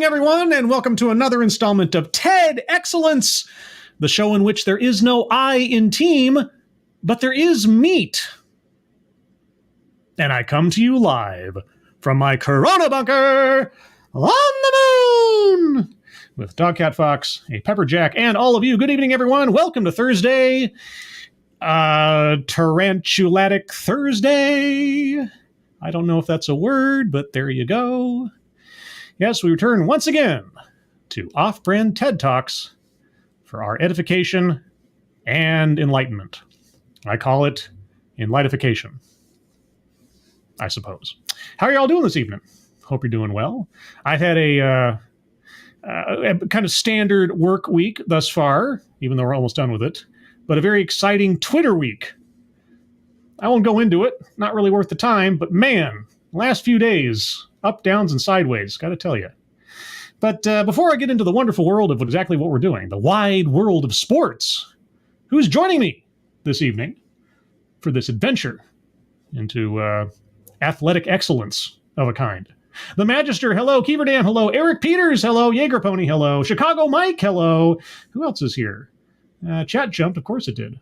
everyone, and welcome to another installment of TED Excellence, the show in which there is no I in team, but there is meat. And I come to you live from my Corona bunker on the moon with Dogcat Fox, a Pepper Jack, and all of you. Good evening, everyone. Welcome to Thursday, Tarantulatic Thursday. I don't know if that's a word, but there you go. Yes, we return once again to off-brand TED Talks for our edification and enlightenment. I call it enlightnification, I suppose. How are y'all doing this evening? Hope you're doing well. I've had a kind of standard work week thus far, even though we're almost done with it, but a very exciting Twitter week. I won't go into it, not really worth the time, but man, last few days, up, downs, and sideways, got to tell you. But before I get into the wonderful world of exactly what we're doing, the wide world of sports, who's joining me this evening for this adventure into athletic excellence of a kind? The Magister, hello. Keeverdan, hello. Eric Peters, hello. Jaeger Pony, hello. Chicago Mike, hello. Who else is here? Chat jumped, of course it did.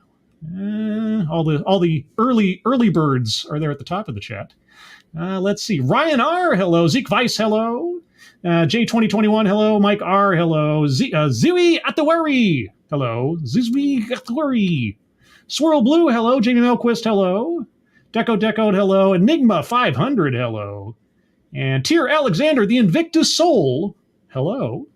All the early birds are there at the top of the chat. Let's see. Ryan R, hello. Zeke Weiss, hello. J2021, hello. Mike R, hello. Zui Atawari, hello. Zui Atawari. Swirl Blue, hello. Jamie Melquist, hello. Deco, hello. Enigma 500, hello. And Tier Alexander, the Invictus Soul, hello.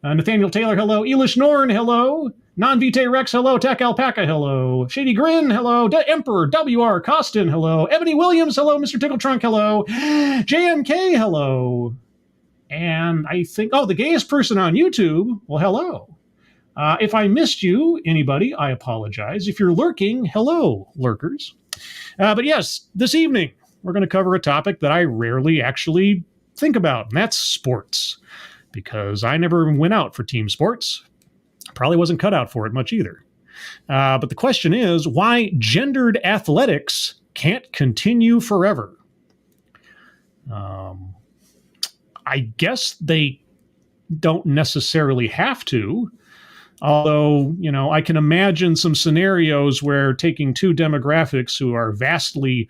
Nathaniel Taylor, hello. Elish Norn, hello. Non-Vitae Rex, hello. Tech Alpaca, hello. Shady Grin, hello. Emperor W.R. Costin, hello. Ebony Williams, hello. Mr. Tickle Trunk, hello. JMK, hello. And I think, the gayest person on YouTube, well, hello. If I missed you, anybody, I apologize. If you're lurking, hello, lurkers. But yes, this evening, we're going to cover a topic that I rarely actually think about, and that's sports. Because I never went out for team sports. Probably wasn't cut out for it much either. But the question is, why gendered athletics can't continue forever? I guess they don't necessarily have to. Although, I can imagine some scenarios where taking two demographics who are vastly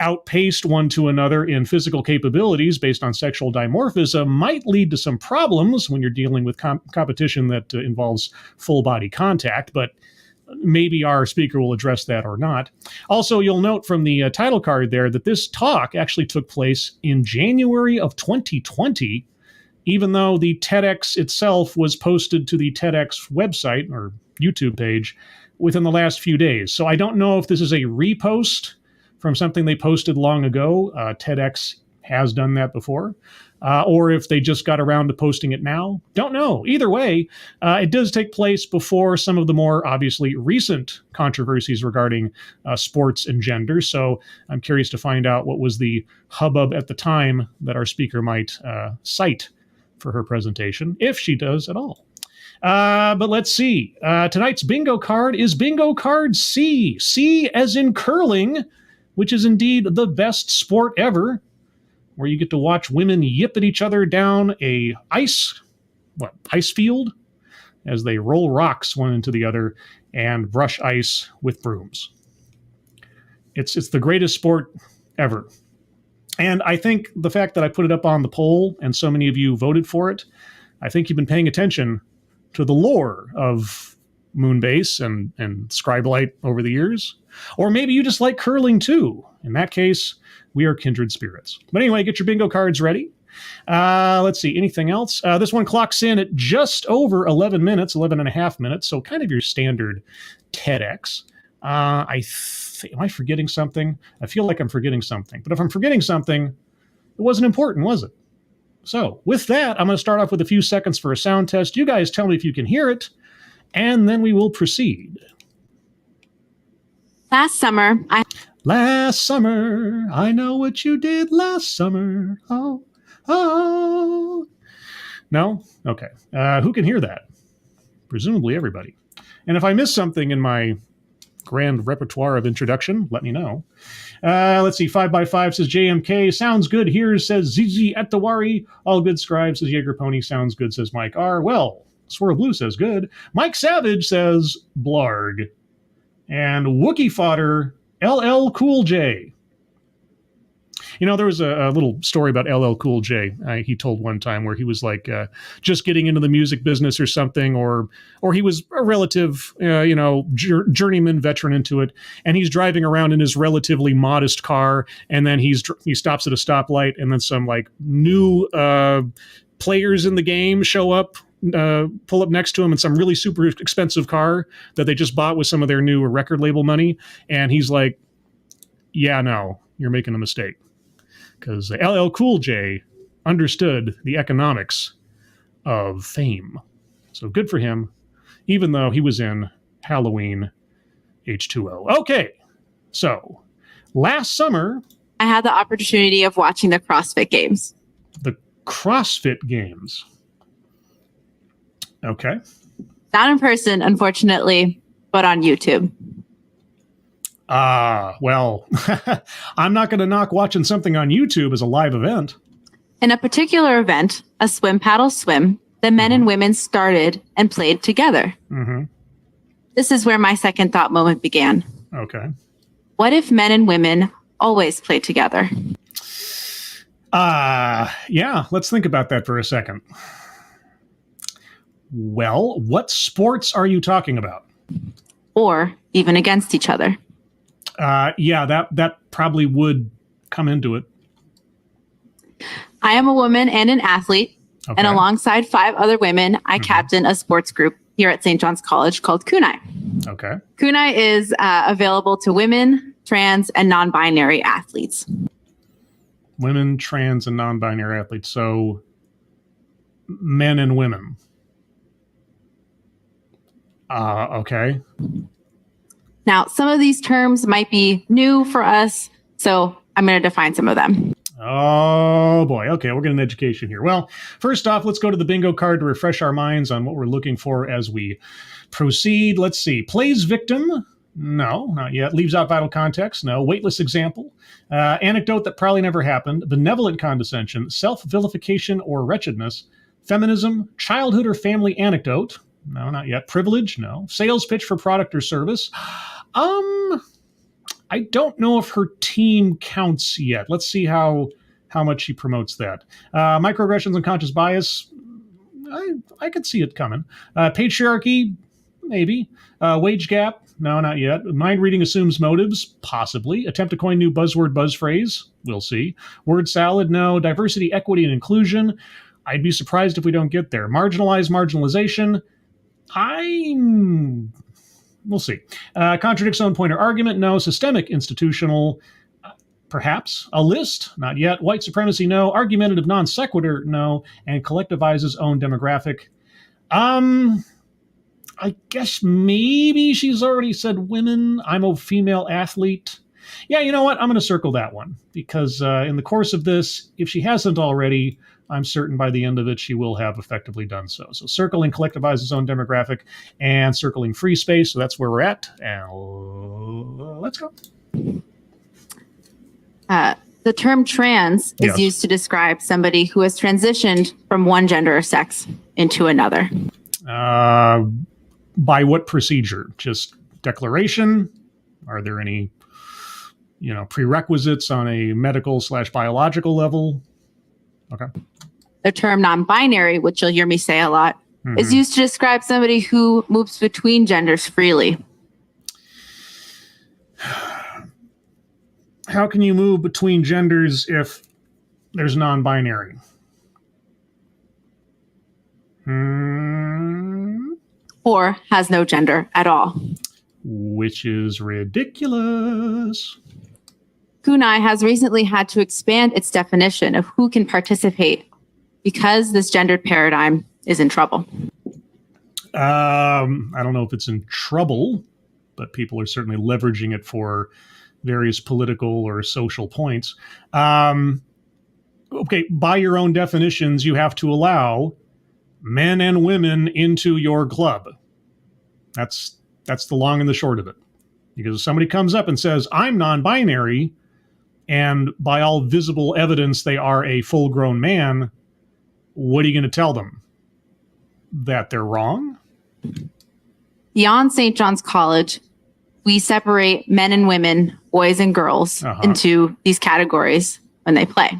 outpaced one to another in physical capabilities based on sexual dimorphism might lead to some problems when you're dealing with competition that involves full body contact, but maybe our speaker will address that or not. Also, you'll note from the title card there that this talk actually took place in January of 2020, even though the TEDx itself was posted to the TEDx website or YouTube page within the last few days. So I don't know if this is a repost from something they posted long ago. TEDx has done that before. Or if they just got around to posting it now. Don't know. Either way, it does take place before some of the more obviously recent controversies regarding sports and gender. So I'm curious to find out what was the hubbub at the time that our speaker might cite for her presentation, if she does at all. But let's see. Tonight's bingo card is bingo card C. C as in curling, which is indeed the best sport ever, where you get to watch women yip at each other down a ice field as they roll rocks one into the other and brush ice with brooms. It's the greatest sport ever. And I think the fact that I put it up on the poll and so many of you voted for it, I think you've been paying attention to the lore of Moonbase and Scribelite over the years. Or maybe you just like curling too. In that case, we are kindred spirits. But anyway, get your bingo cards ready. Let's see, anything else? This one clocks in at just over 11 minutes, 11 and a half minutes, so kind of your standard TEDx. Am I forgetting something? I feel like I'm forgetting something. But if I'm forgetting something, it wasn't important, was it? So with that, I'm going to start off with a few seconds for a sound test. You guys tell me if you can hear it, and then we will proceed. Last summer, I know what you did last summer. Oh. No? Okay. Who can hear that? Presumably everybody. And if I miss something in my grand repertoire of introduction. Let me know. Let's see. 5x5 says JMK. Sounds good here, says ZZ Attawari. All good scribe, says Jaeger Pony. Sounds good, says Mike R. Well, Swirl Blue says good. Mike Savage says Blarg. And Wookie Fodder, LL Cool J. You know, there was a little story about LL Cool J. He told one time where he was like just getting into the music business or something, or he was a relative, journeyman veteran into it, and he's driving around in his relatively modest car, and then he stops at a stoplight, and then some like new players in the game show up, pull up next to him in some really super expensive car that they just bought with some of their new record label money, and he's like, "Yeah, no, you're making a mistake." Because LL Cool J understood the economics of fame. So good for him, even though he was in Halloween H2O. Okay, so last summer... I had the opportunity of watching the CrossFit Games. The CrossFit Games. Okay. Not in person, unfortunately, but on YouTube. Well, I'm not going to knock watching something on YouTube as a live event. In a particular event, a swim paddle swim, the men and women started and played together. Mm-hmm. This is where my second thought moment began. Okay. What if men and women always play together? Yeah, let's think about that for a second. Well, what sports are you talking about? Or even against each other. Yeah, that probably would come into it. I am a woman and an athlete, and alongside 5 other women, I captain a sports group here at St. John's College called Kunai. Okay. Kunai is available to women, trans, and non-binary athletes. Women, trans, and non-binary athletes. So men and women. Okay. Now, some of these terms might be new for us, so I'm going to define some of them. Oh, boy. Okay, we're getting an education here. Well, first off, let's go to the bingo card to refresh our minds on what we're looking for as we proceed. Let's see. Plays victim? No, not yet. Leaves out vital context? No. Weightless example? Anecdote that probably never happened? Benevolent condescension? Self-vilification or wretchedness? Feminism? Childhood or family anecdote? No, not yet. Privilege? No. Sales pitch for product or service? I don't know if her team counts yet. Let's see how much she promotes that. Microaggressions and conscious bias? I could see it coming. Patriarchy? Maybe. Wage gap? No, not yet. Mind reading assumes motives? Possibly. Attempt to coin new buzzword, buzz phrase? We'll see. Word salad? No. Diversity, equity, and inclusion? I'd be surprised if we don't get there. Marginalize, marginalization? We'll see. Contradicts own point or argument? No. Systemic, institutional? Perhaps. A list? Not yet. White supremacy? No. Argumentative non sequitur? No. And collectivizes own demographic? I guess maybe she's already said women. I'm a female athlete. Yeah, you know what? I'm going to circle that one because in the course of this, if she hasn't already, I'm certain by the end of it, she will have effectively done so. So circling collectivizes own demographic and circling free space. So that's where we're at. And let's go. The term trans is used to describe somebody who has transitioned from one gender or sex into another. By what procedure? Just declaration? Are there any, prerequisites on a medical/biological level? Okay. The term non-binary, which you'll hear me say a lot, is used to describe somebody who moves between genders freely. How can you move between genders if there's non-binary? Or has no gender at all. Which is ridiculous. Kunai has recently had to expand its definition of who can participate because this gendered paradigm is in trouble. I don't know if it's in trouble, but people are certainly leveraging it for various political or social points. Okay, by your own definitions, you have to allow men and women into your club. That's the long and the short of it. Because if somebody comes up and says, I'm non-binary, and by all visible evidence they are a full-grown man, what are you going to tell them? That they're wrong? Beyond St. John's College, we separate men and women, boys and girls, into these categories when they play.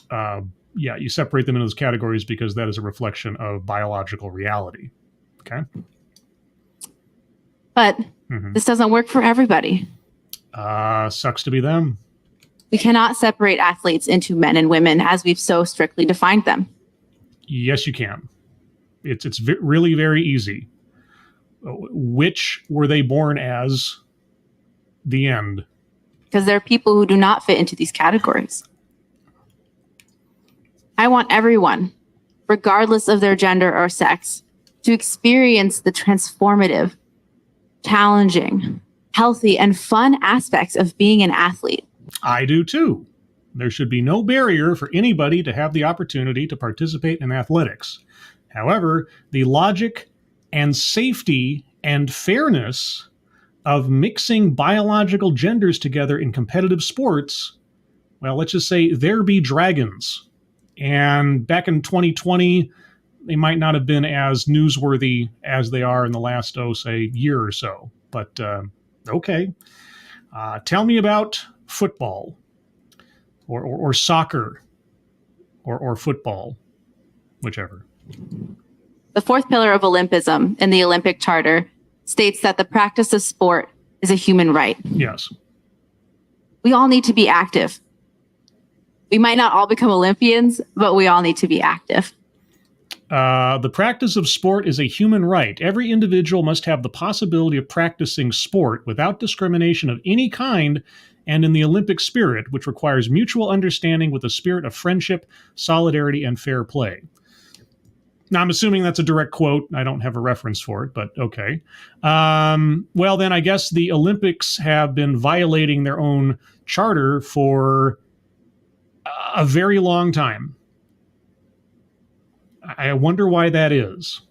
Yeah, you separate them into those categories because that is a reflection of biological reality. Okay. But this doesn't work for everybody. Sucks to be them. We cannot separate athletes into men and women as we've so strictly defined them. Yes, you can. It's really very easy. Which were they born as? The end. Because there are people who do not fit into these categories. I want everyone, regardless of their gender or sex, to experience the transformative, challenging, healthy, and fun aspects of being an athlete. I do too. There should be no barrier for anybody to have the opportunity to participate in athletics. However, the logic and safety and fairness of mixing biological genders together in competitive sports, well, let's just say there be dragons. And back in 2020, they might not have been as newsworthy as they are in the last, say, year or so. But, okay. Tell me about football or soccer or football, whichever. The fourth pillar of Olympism in the Olympic Charter states that the practice of sport is a human right. Yes. We all need to be active. We might not all become Olympians, but we all need to be active. The practice of sport is a human right. Every individual must have the possibility of practicing sport without discrimination of any kind and in the Olympic spirit, which requires mutual understanding with a spirit of friendship, solidarity, and fair play. Now, I'm assuming that's a direct quote. I don't have a reference for it, but okay. Well, then I guess the Olympics have been violating their own charter for a very long time. I wonder why that is.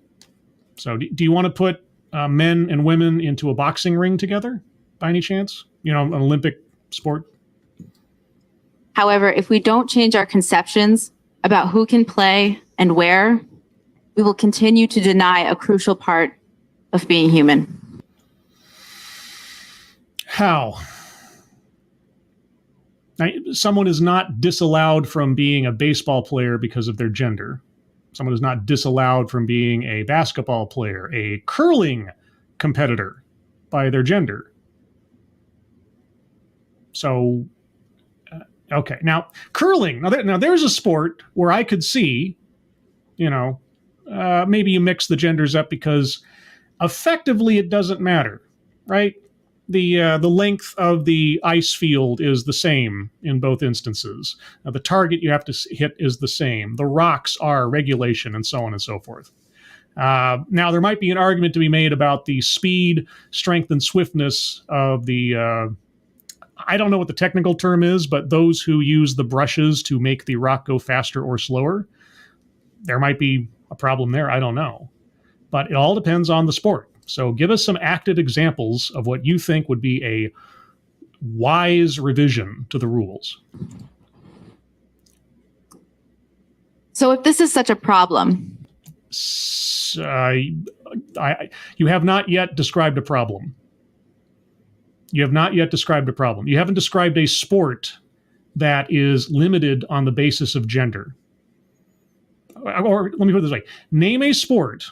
So do you want to put men and women into a boxing ring together by any chance? You know, an Olympic sport? However, if we don't change our conceptions about who can play and where, we will continue to deny a crucial part of being human. How? Now, someone is not disallowed from being a baseball player because of their gender. Someone is not disallowed from being a basketball player, a curling competitor by their gender. So, okay. Now, curling. Now, there's a sport where I could see, maybe you mix the genders up because effectively it doesn't matter, right? The length of the ice field is the same in both instances. Now, the target you have to hit is the same. The rocks are regulation and so on and so forth. Now, there might be an argument to be made about the speed, strength, and swiftness of the, I don't know what the technical term is, but those who use the brushes to make the rock go faster or slower. There might be a problem there. I don't know. But it all depends on the sport. So give us some active examples of what you think would be a wise revision to the rules. So if this is such a problem... you have not yet described a problem. You have not yet described a problem. You haven't described a sport that is limited on the basis of gender. Or let me put it this way. Name a sport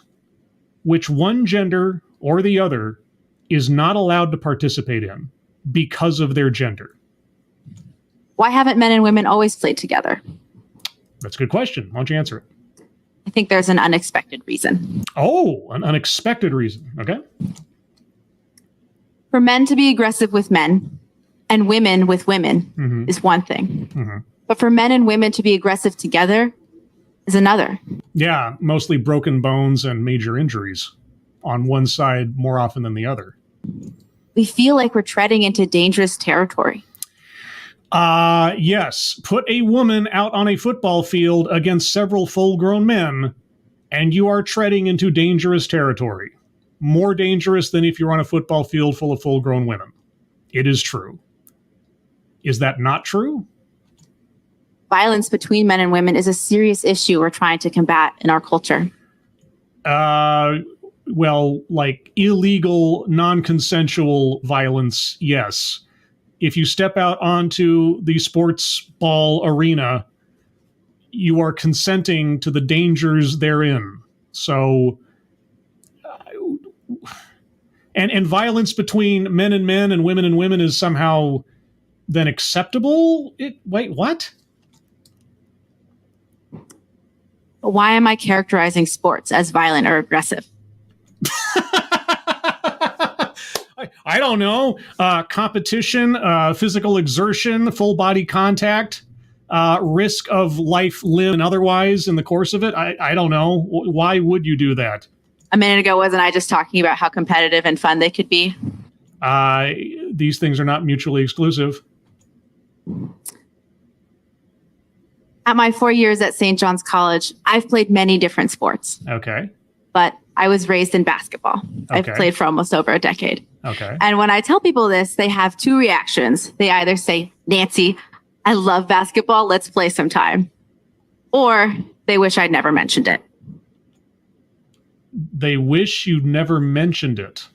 which one gender or the other is not allowed to participate in because of their gender. Why haven't men and women always played together? That's a good question. Why don't you answer it? I think there's an unexpected reason. Oh, an unexpected reason. Okay. For men to be aggressive with men and women with women is one thing. But for men and women to be aggressive together is another. Yeah, mostly broken bones and major injuries on one side more often than the other. We feel like we're treading into dangerous territory. Yes. Put a woman out on a football field against several full-grown men, and you are treading into dangerous territory. more dangerous than if you're on a football field full of full-grown women. It is true. Is that not true? Violence between men and women is a serious issue we're trying to combat in our culture. Well, like illegal, non-consensual violence, yes. If you step out onto the sports ball arena, you are consenting to the dangers therein. So, and violence between men and women is somehow then acceptable? Wait, what? Why am I characterizing sports as violent or aggressive? I don't know. Competition, physical exertion, full body contact, risk of life, limb, and otherwise in the course of it. I don't know. Why would you do that? A minute ago, wasn't I just talking about how competitive and fun they could be? These things are not mutually exclusive. At my 4 years at St. John's College, I've played many different sports. Okay. But I was raised in basketball. Okay. I've played for almost over a decade. Okay. And when I tell people this, they have two reactions. They either say, Nancy, I love basketball. Let's play sometime. Or they wish I'd never mentioned it. They wish you'd never mentioned it.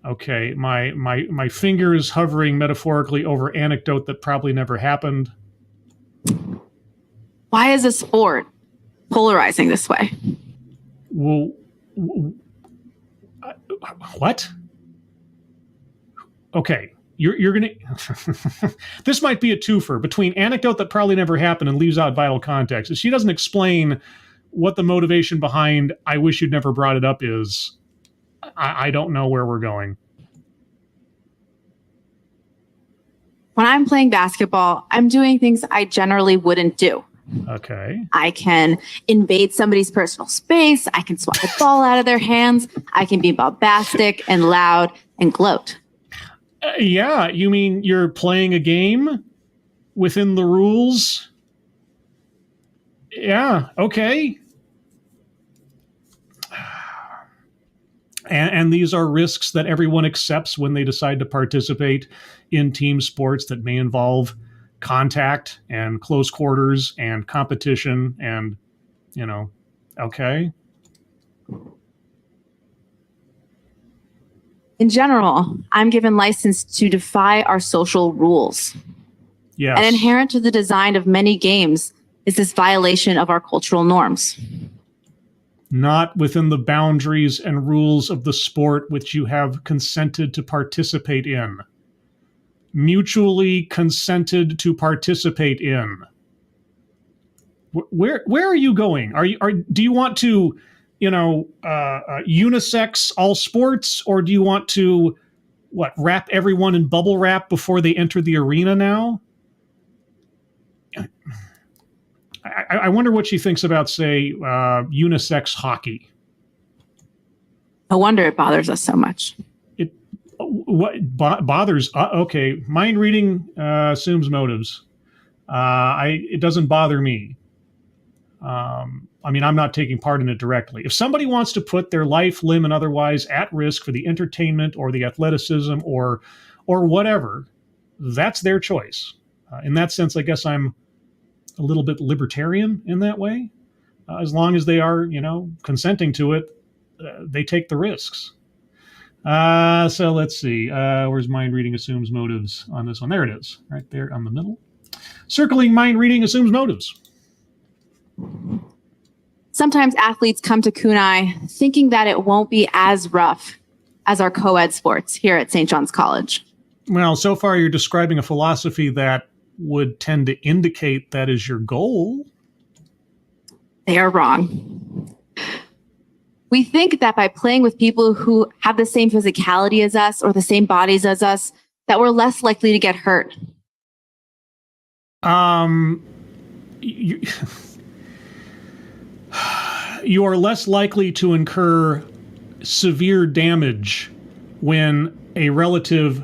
Okay. My finger is hovering metaphorically over anecdote that probably never happened. Why is a sport polarizing this way? Well, what? Okay, you're gonna. This might be a twofer between anecdote that probably never happened and leaves out vital context. If she doesn't explain what the motivation behind "I wish you'd never brought it up" is, I don't know where we're going. When I'm playing basketball, I'm doing things I generally wouldn't do. Okay. I can invade somebody's personal space. I can swat the ball out of their hands. I can be bombastic and loud and gloat. Yeah, you mean you're playing a game within the rules? Yeah, okay. And these are risks that everyone accepts when they decide to participate in team sports that may involve contact and close quarters and competition and, okay. In general, I'm given license to defy our social rules. Yes. And inherent to the design of many games is this violation of our cultural norms. Not within the boundaries and rules of the sport which you have consented to participate in. Mutually consented to participate in. Where are you going? Do you want to, unisex all sports, or do you want to, wrap everyone in bubble wrap before they enter the arena now? I wonder what she thinks about, say, unisex hockey. No wonder it bothers us so much. What bothers? Okay, mind reading assumes motives. It doesn't bother me. I'm not taking part in it directly. If somebody wants to put their life, limb, and otherwise at risk for the entertainment or the athleticism or whatever, that's their choice. In that sense, I guess I'm a little bit libertarian in that way. As long as they are, consenting to it, they take the risks. So let's see. Where's mind reading assumes motives on this one? There it is, right there on the middle. Circling mind reading assumes motives. Sometimes athletes come to Kunai thinking that it won't be as rough as our co-ed sports here at St. John's College. Well, so far you're describing a philosophy that would tend to indicate that is your goal. They are wrong. We think that by playing with people who have the same physicality as us or the same bodies as us, that we're less likely to get hurt. You are less likely to incur severe damage when a relative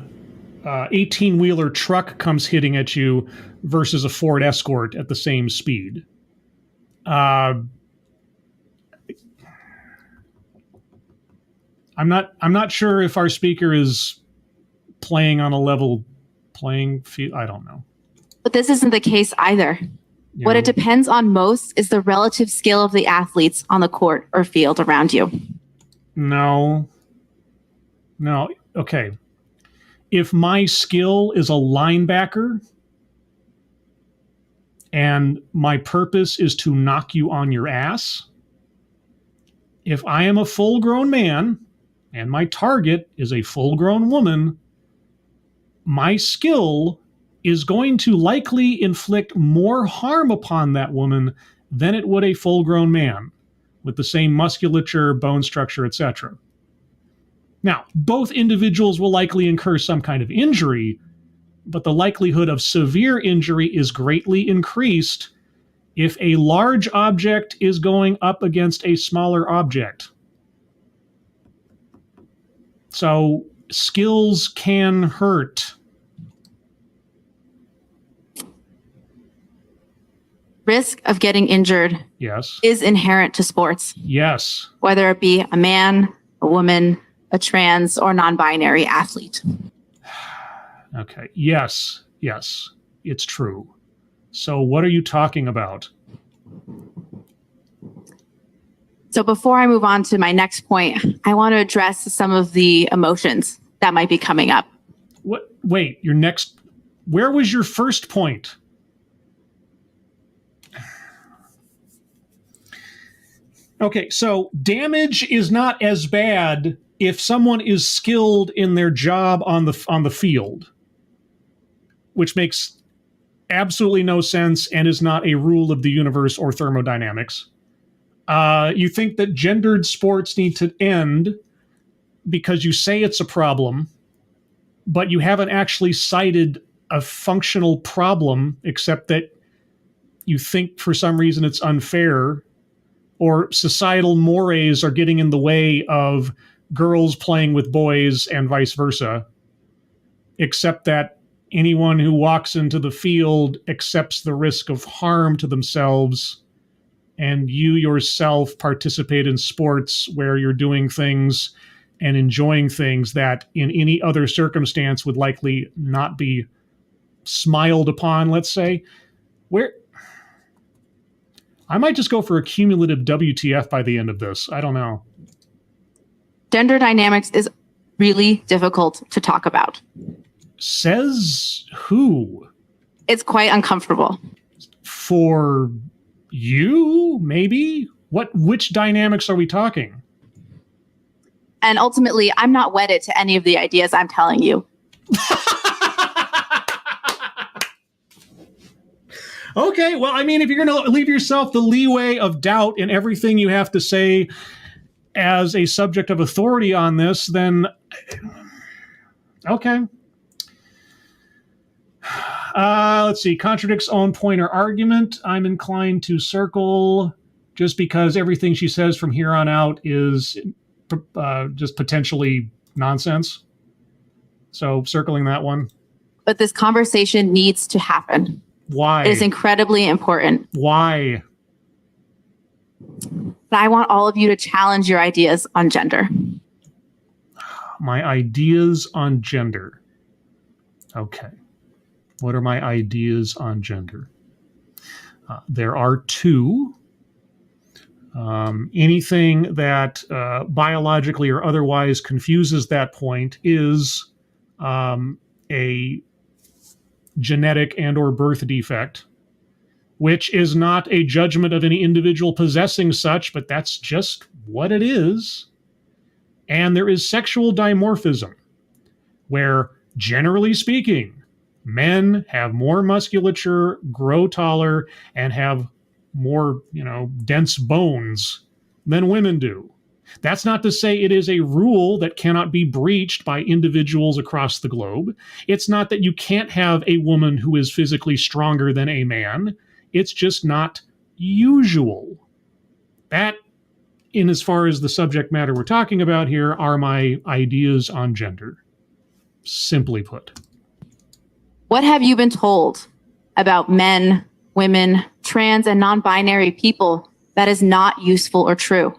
18-wheeler truck comes hitting at you versus a Ford Escort at the same speed. I'm not sure if our speaker is playing on a level playing field. I don't know. But this isn't the case either. You What know? it depends on most is the relative skill of the athletes on the court or field around you. No. Okay. If my skill is a linebacker and my purpose is to knock you on your ass, if I am a full-grown man and my target is a full-grown woman, my skill is going to likely inflict more harm upon that woman than it would a full-grown man with the same musculature, bone structure, etc. Now, both individuals will likely incur some kind of injury, but the likelihood of severe injury is greatly increased if a large object is going up against a smaller object. So skills can hurt. Risk of getting injured Yes. is inherent to sports, Yes. whether it be a man, a woman, a trans, or non-binary athlete. Okay. Yes. It's true. So what are you talking about? So before I move on to my next point, I want to address some of the emotions that might be coming up. What? Wait, where was your first point? Okay, so damage is not as bad if someone is skilled in their job on the field, which makes absolutely no sense and is not a rule of the universe or thermodynamics. You think that gendered sports need to end because you say it's a problem, but you haven't actually cited a functional problem, except that you think for some reason it's unfair, or societal mores are getting in the way of girls playing with boys and vice versa, except that anyone who walks into the field accepts the risk of harm to themselves, and you yourself participate in sports where you're doing things and enjoying things that in any other circumstance would likely not be smiled upon, let's say. Where I might just go for a cumulative WTF by the end of this. I don't know. Gender dynamics is really difficult to talk about. Says who? It's quite uncomfortable. For you, maybe? Which dynamics are we talking? And ultimately, I'm not wedded to any of the ideas I'm telling you. Okay, well, I mean, if you're going to leave yourself the leeway of doubt in everything you have to say as a subject of authority on this, then okay. Let's see. Contradicts own point or argument. I'm inclined to circle just because everything she says from here on out is just potentially nonsense. So circling that one. But this conversation needs to happen. Why? It is incredibly important. Why? But I want all of you to challenge your ideas on gender. My ideas on gender. Okay. What are my ideas on gender? There are two. Anything that biologically or otherwise confuses that point is a genetic and or birth defect, which is not a judgment of any individual possessing such, but that's just what it is. And there is sexual dimorphism, where, generally speaking, men have more musculature, grow taller, and have more, dense bones than women do. That's not to say it is a rule that cannot be breached by individuals across the globe. It's not that you can't have a woman who is physically stronger than a man. It's just not usual. That, in as far as the subject matter we're talking about here, are my ideas on gender. Simply put. What have you been told about men, women, trans, and non-binary people that is not useful or true?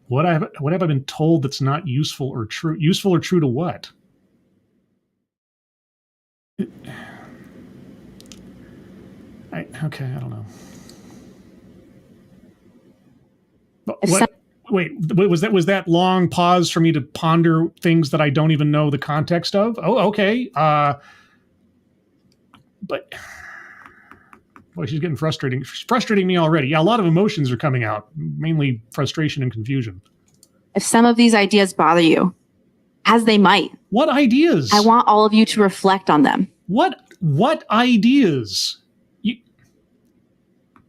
What have I been told that's not useful or true? Useful or true to what? Okay, I don't know. Wait, was that long pause for me to ponder things that I don't even know the context of? Oh, okay. But boy, she's getting frustrating. She's frustrating me already. Yeah, a lot of emotions are coming out, mainly frustration and confusion. If some of these ideas bother you, as they might. What ideas? I want all of you to reflect on them. What ideas?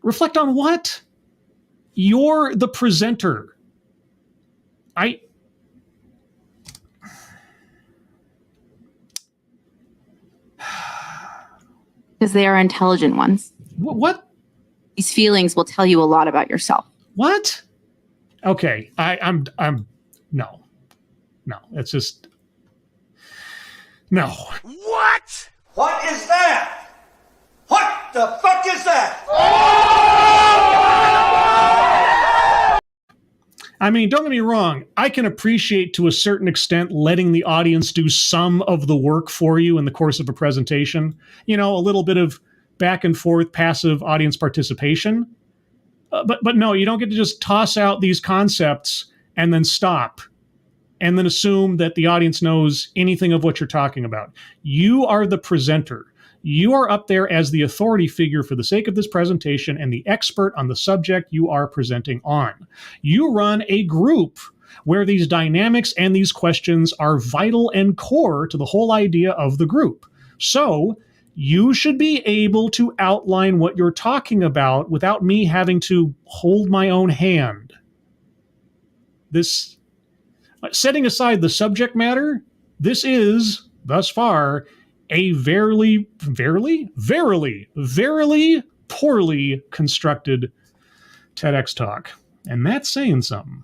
Reflect on what? You're the presenter. Because they are intelligent ones. What? These feelings will tell you a lot about yourself. What? Okay, I'm no. It's just no. What? What is that? What the fuck is that? I mean, don't get me wrong. I can appreciate to a certain extent letting the audience do some of the work for you in the course of a presentation. A little bit of back and forth passive audience participation. But no, you don't get to just toss out these concepts and then stop and then assume that the audience knows anything of what you're talking about. You are the presenter. You are up there as the authority figure for the sake of this presentation and the expert on the subject you are presenting on. You run a group where these dynamics and these questions are vital and core to the whole idea of the group. So you should be able to outline what you're talking about without me having to hold my own hand. This, setting aside the subject matter, this is, thus far, a verily poorly constructed TEDx talk. And that's saying something.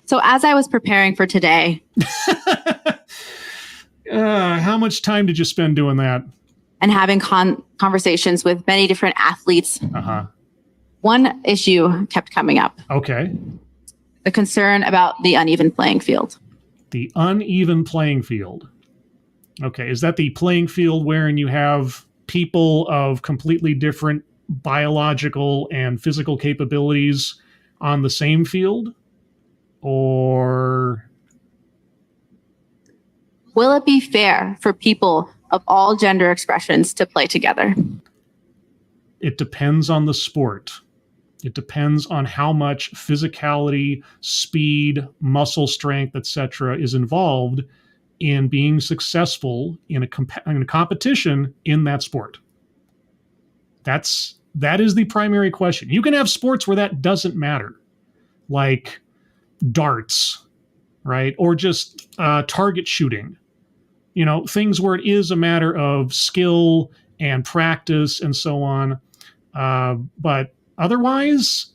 So as I was preparing for today... how much time did you spend doing that? And having conversations with many different athletes. One issue kept coming up. Okay. The concern about the uneven playing field. The uneven playing field. Okay. Is that the playing field wherein you have people of completely different biological and physical capabilities on the same field? Or... will it be fair for people of all gender expressions to play together? It depends on the sport. It depends on how much physicality, speed, muscle strength, etc. is involved in being successful in a competition in that sport. That is the primary question. You can have sports where that doesn't matter, like darts, right? Or just target shooting. Things where it is a matter of skill and practice and so on. But otherwise,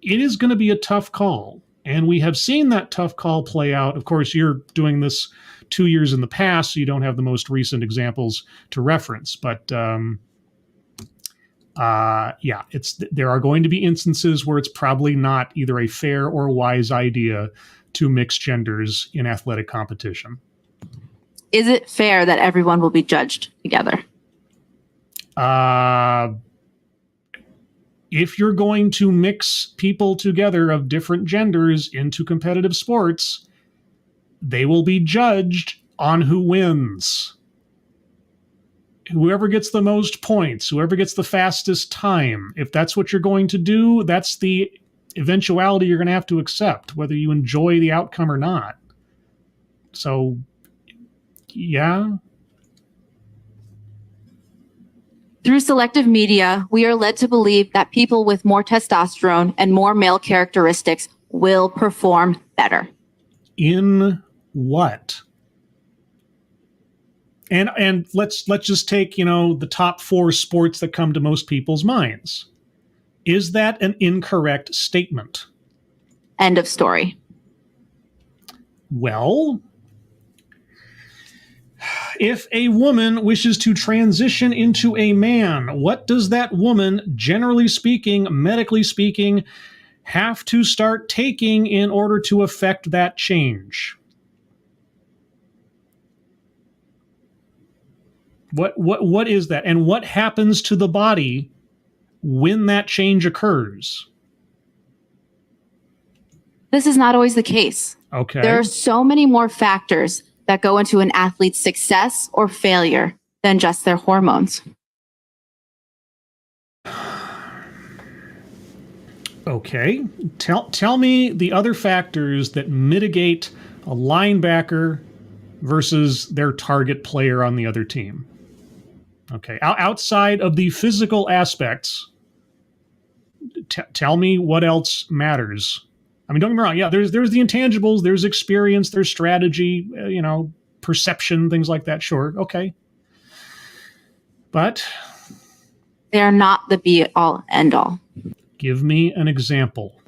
it is going to be a tough call. And we have seen that tough call play out. Of course, you're doing this 2 years in the past, so you don't have the most recent examples to reference. But there are going to be instances where it's probably not either a fair or wise idea to mix genders in athletic competition. Is it fair that everyone will be judged together? If you're going to mix people together of different genders into competitive sports, they will be judged on who wins. Whoever gets the most points, whoever gets the fastest time, if that's what you're going to do, that's the eventuality you're going to have to accept, whether you enjoy the outcome or not. So, yeah. Through selective media, we are led to believe that people with more testosterone and more male characteristics will perform better. In what? And let's just take, the top 4 sports that come to most people's minds. Is that an incorrect statement? End of story. Well, if a woman wishes to transition into a man, what does that woman, generally speaking, medically speaking, have to start taking in order to affect that change? What is that? And what happens to the body when that change occurs? This is not always the case. Okay. There are so many more factors that go into an athlete's success or failure than just their hormones. Okay. Tell me the other factors that mitigate a linebacker versus their target player on the other team. Okay. Outside of the physical aspects, tell me what else matters. I mean, don't get me wrong. Yeah, there's the intangibles, there's experience, there's strategy, perception, things like that. Sure. Okay. But they are not the be all end all. Give me an example.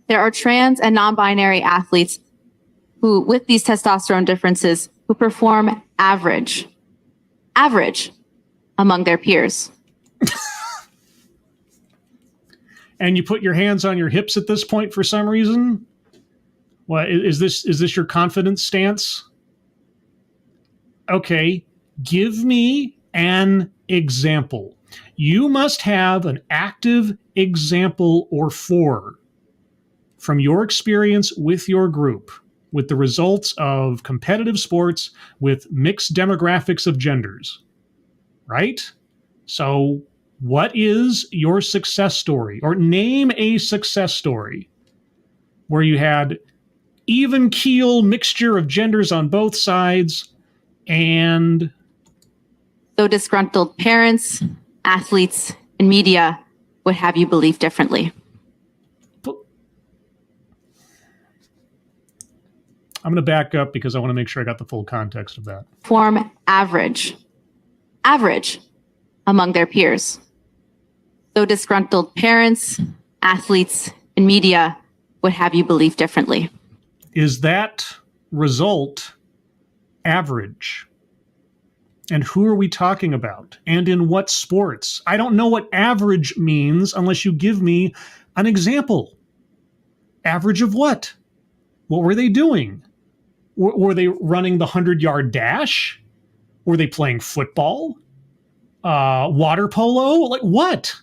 There are trans and non-binary athletes who, with these testosterone differences, who perform average among their peers. And you put your hands on your hips at this point for some reason? What is this your confidence stance? Okay, give me an example. You must have an active example or four from your experience with your group, with the results of competitive sports with mixed demographics of genders, right? So what is your success story? Or name a success story where you had even keel mixture of genders on both sides and... Though disgruntled parents, athletes, and media would have you believe differently. I'm going to back up because I want to make sure I got the full context of that. Form average among their peers. Though disgruntled parents, athletes, and media would have you believe differently. Is that result average? And who are we talking about? And in what sports? I don't know what average means unless you give me an example. Average of what? What were they doing? Were they running the 100-yard dash? Were they playing football? Water polo? Like what?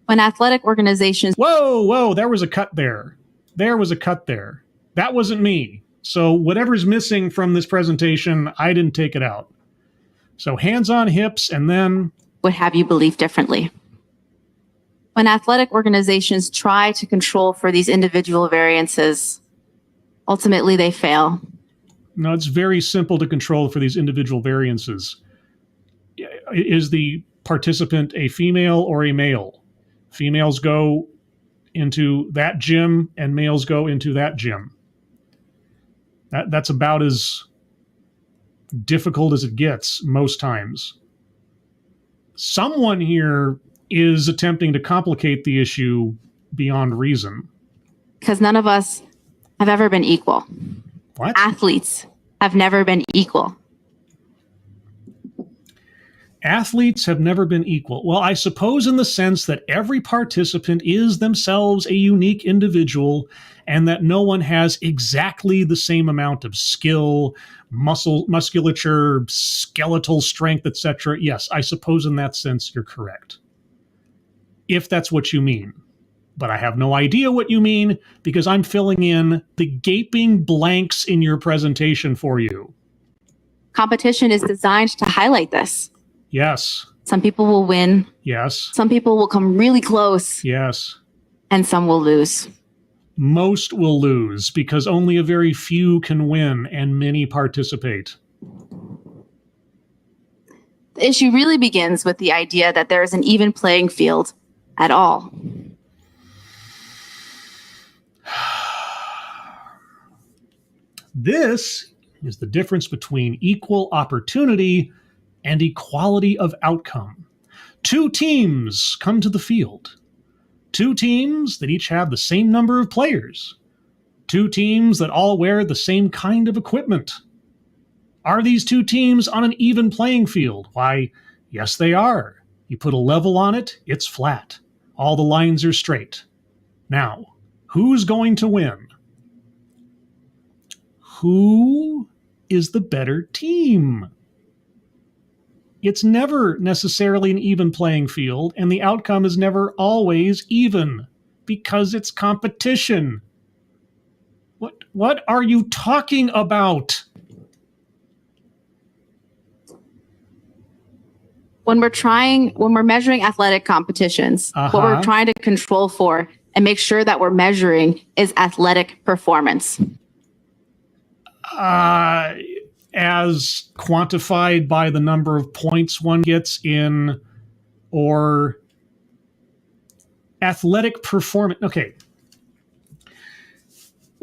When athletic organizations... Whoa, there was a cut there. That wasn't me. So whatever's missing from this presentation, I didn't take it out. So hands on hips and then... would have you believe differently. When athletic organizations try to control for these individual variances, ultimately they fail. No, it's very simple to control for these individual variances. Is the participant a female or a male? Females go into that gym and males go into that gym. That's about as difficult as it gets most times. Someone here is attempting to complicate the issue beyond reason. Because none of us have ever been equal. What? Athletes have never been equal. Athletes have never been equal. Well, I suppose in the sense that every participant is themselves a unique individual and that no one has exactly the same amount of skill, musculature, skeletal strength, etc. Yes, I suppose in that sense you're correct. If that's what you mean. But I have no idea what you mean because I'm filling in the gaping blanks in your presentation for you. Competition is designed to highlight this. Yes. Some people will win. Yes. Some people will come really close. Yes. And some will lose. Most will lose because only a very few can win and many participate. The issue really begins with the idea that there is an even playing field at all. This is the difference between equal opportunity and equality of outcome. Two teams come to the field. Two teams that each have the same number of players. Two teams that all wear the same kind of equipment. Are these two teams on an even playing field? Why, yes, they are. You put a level on it, it's flat. All the lines are straight. Now, who's going to win? Who is the better team? It's never necessarily an even playing field, and the outcome is never always even because it's competition. What are you talking about? When we're measuring athletic competitions, what we're trying to control for and make sure that we're measuring is athletic performance. As quantified by the number of points one gets in, or athletic performance. Okay.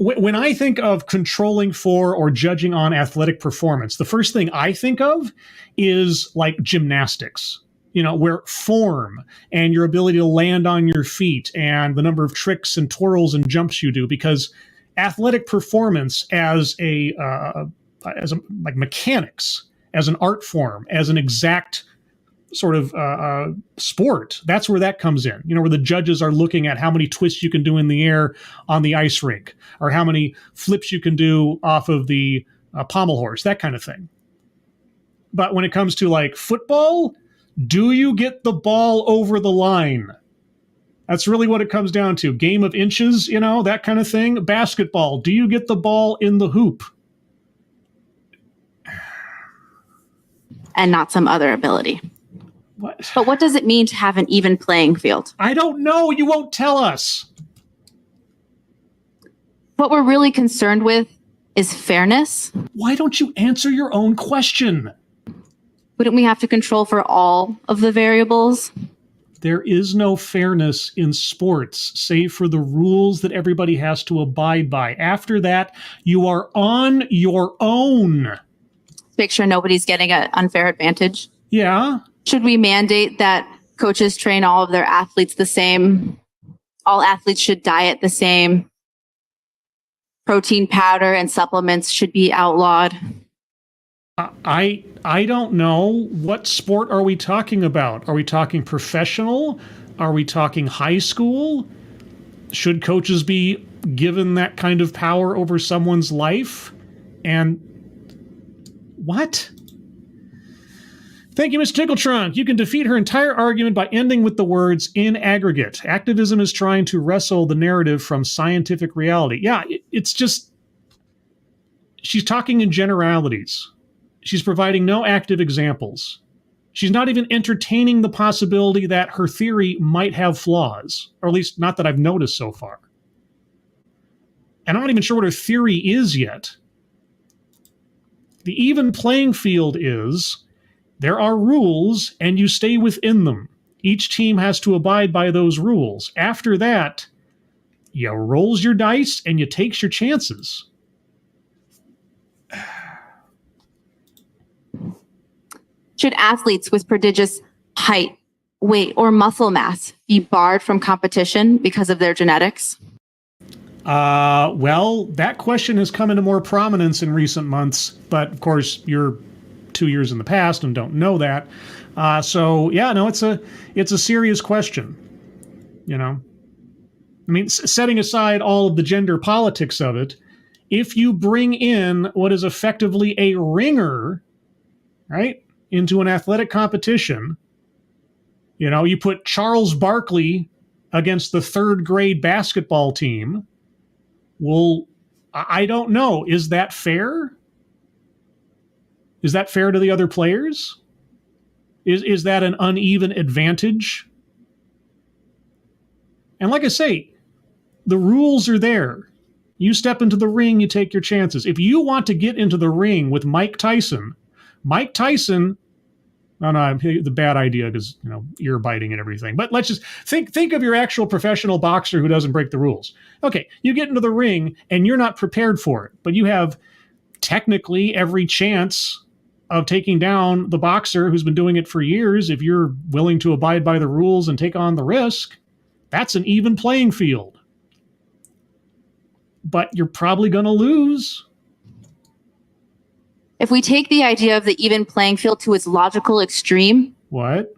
When I think of controlling for or judging on athletic performance, the first thing I think of is like gymnastics, where form and your ability to land on your feet and the number of tricks and twirls and jumps you do, because athletic performance as like mechanics, as an art form, as an exact sort of sport, that's where that comes in, where the judges are looking at how many twists you can do in the air on the ice rink, or how many flips you can do off of the pommel horse, that kind of thing. But when it comes to like football, do you get the ball over the line? That's really what it comes down to. Game of inches, that kind of thing. Basketball, do you get the ball in the hoop? And not some other ability. What? But what does it mean to have an even playing field? I don't know. You won't tell us. What we're really concerned with is fairness. Why don't you answer your own question? Wouldn't we have to control for all of the variables? There is no fairness in sports, save for the rules that everybody has to abide by. After that, you are on your own. Make sure nobody's getting an unfair advantage. Yeah. Should we mandate that coaches train all of their athletes the same? All athletes should diet the same. Protein powder and supplements should be outlawed. I don't know. What sport are we talking about? Are we talking professional? Are we talking high school? Should coaches be given that kind of power over someone's life? And what? Thank you, Ms. Tickletrunk. You can defeat her entire argument by ending with the words "in aggregate." Activism is trying to wrestle the narrative from scientific reality. Yeah, it's just, she's talking in generalities. She's providing no active examples. She's not even entertaining the possibility that her theory might have flaws, or at least not that I've noticed so far. And I'm not even sure what her theory is yet. The even playing field is, there are rules and you stay within them. Each team has to abide by those rules. After that, you rolls your dice and you takes your chances. Should athletes with prodigious height, weight, or muscle mass be barred from competition because of their genetics? Well, that question has come into more prominence in recent months, but of course you're 2 years in the past and don't know that. So yeah, no, it's a serious question. I mean, setting aside all of the gender politics of it, if you bring in what is effectively a ringer, right, into an athletic competition, you put Charles Barkley against the third grade basketball team. Well, I don't know. Is that fair? Is that fair to the other players? Is that an uneven advantage? And like I say, the rules are there. You step into the ring, you take your chances. If you want to get into the ring with Mike Tyson, no, the bad idea because, ear biting and everything. But let's just think of your actual professional boxer who doesn't break the rules. Okay, you get into the ring and you're not prepared for it, but you have technically every chance of taking down the boxer who's been doing it for years. If you're willing to abide by the rules and take on the risk, that's an even playing field. But you're probably going to lose. If we take the idea of the even playing field to its logical extreme, What?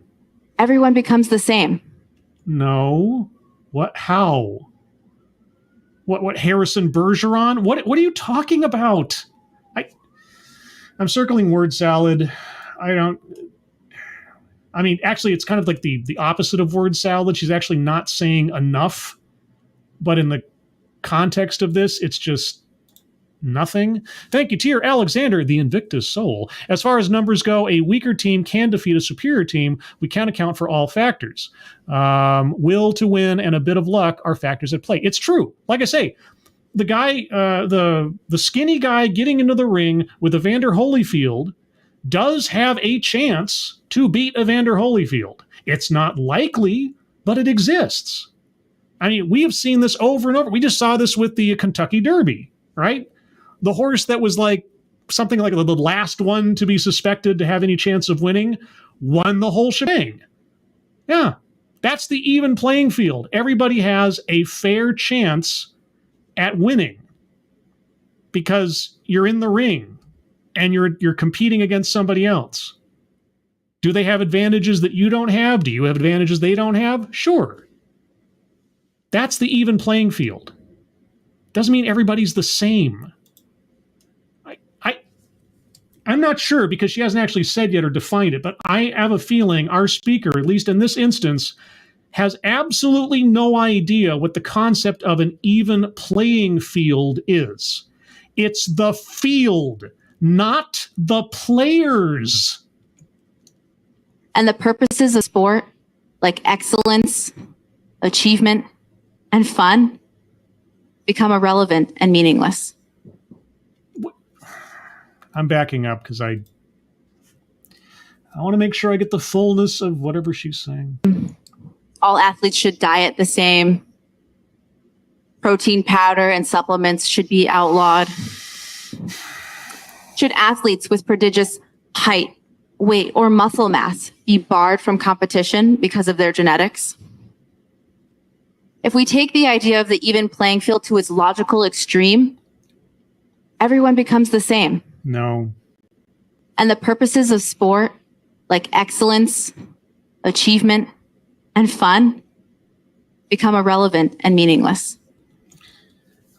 everyone becomes the same. No. What? How? What? Harrison Bergeron? What are you talking about? I'm circling word salad. I mean, actually, it's kind of like the opposite of word salad. She's actually not saying enough, but in the context of this, it's just nothing. Thank you, Tier Alexander, the Invictus Soul. As far as numbers go, a weaker team can defeat a superior team. We can't account for all factors. Will to win and a bit of luck are factors at play. It's true. Like I say, the guy, the skinny guy getting into the ring with Evander Holyfield does have a chance to beat Evander Holyfield. It's not likely, but it exists. I mean, we have seen this over and over. We just saw this with the Kentucky Derby, right? The horse that was like something like the last one to be suspected to have any chance of winning won the whole shebang. Yeah, that's the even playing field. Everybody has a fair chance at winning because you're in the ring and you're competing against somebody else. Do they have advantages that you don't have? Do you have advantages they don't have? Sure. That's the even playing field. Doesn't mean everybody's the same. I'm not sure because she hasn't actually said yet or defined it, but I have a feeling our speaker, at least in this instance, has absolutely no idea what the concept of an even playing field is. It's the field, not the players. And the purposes of sport, like excellence, achievement, and fun, become irrelevant and meaningless. I'm backing up because I want to make sure I get the fullness of whatever she's saying. All athletes should diet the same. Protein powder and supplements should be outlawed. Should athletes with prodigious height, weight, or muscle mass be barred from competition because of their genetics? If we take the idea of the even playing field to its logical extreme, everyone becomes the same. No. And the purposes of sport, like excellence, achievement, and fun, become irrelevant and meaningless.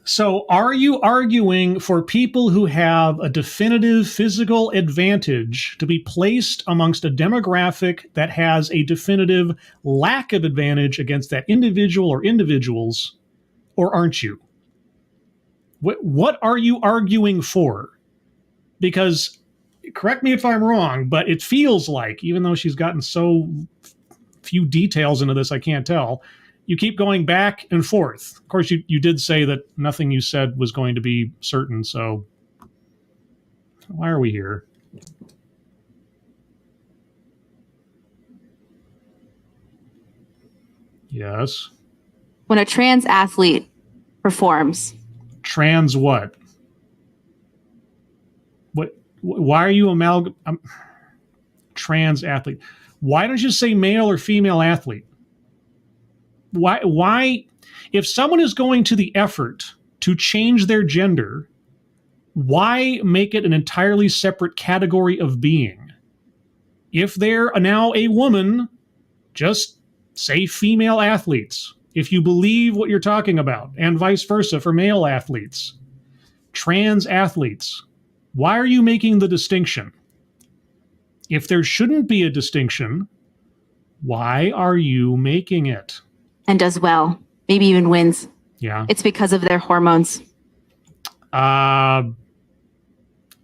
So are you arguing for people who have a definitive physical advantage to be placed amongst a demographic that has a definitive lack of advantage against that individual or individuals, or aren't you? What are you arguing for? Because, correct me if I'm wrong, but it feels like, even though she's gotten so few details into this, I can't tell, you keep going back and forth. Of course, you did say that nothing you said was going to be certain, so why are we here? Yes. When a trans athlete performs. Trans what? Why are you trans athlete? Why don't you say male or female athlete? Why, if someone is going to the effort to change their gender, why make it an entirely separate category of being? If they're now a woman, just say female athletes, if you believe what you're talking about, and vice versa for male athletes. Trans athletes. Why are you making the distinction? If there shouldn't be a distinction, why are you making it? And does well, maybe even wins. Yeah. It's because of their hormones. I'm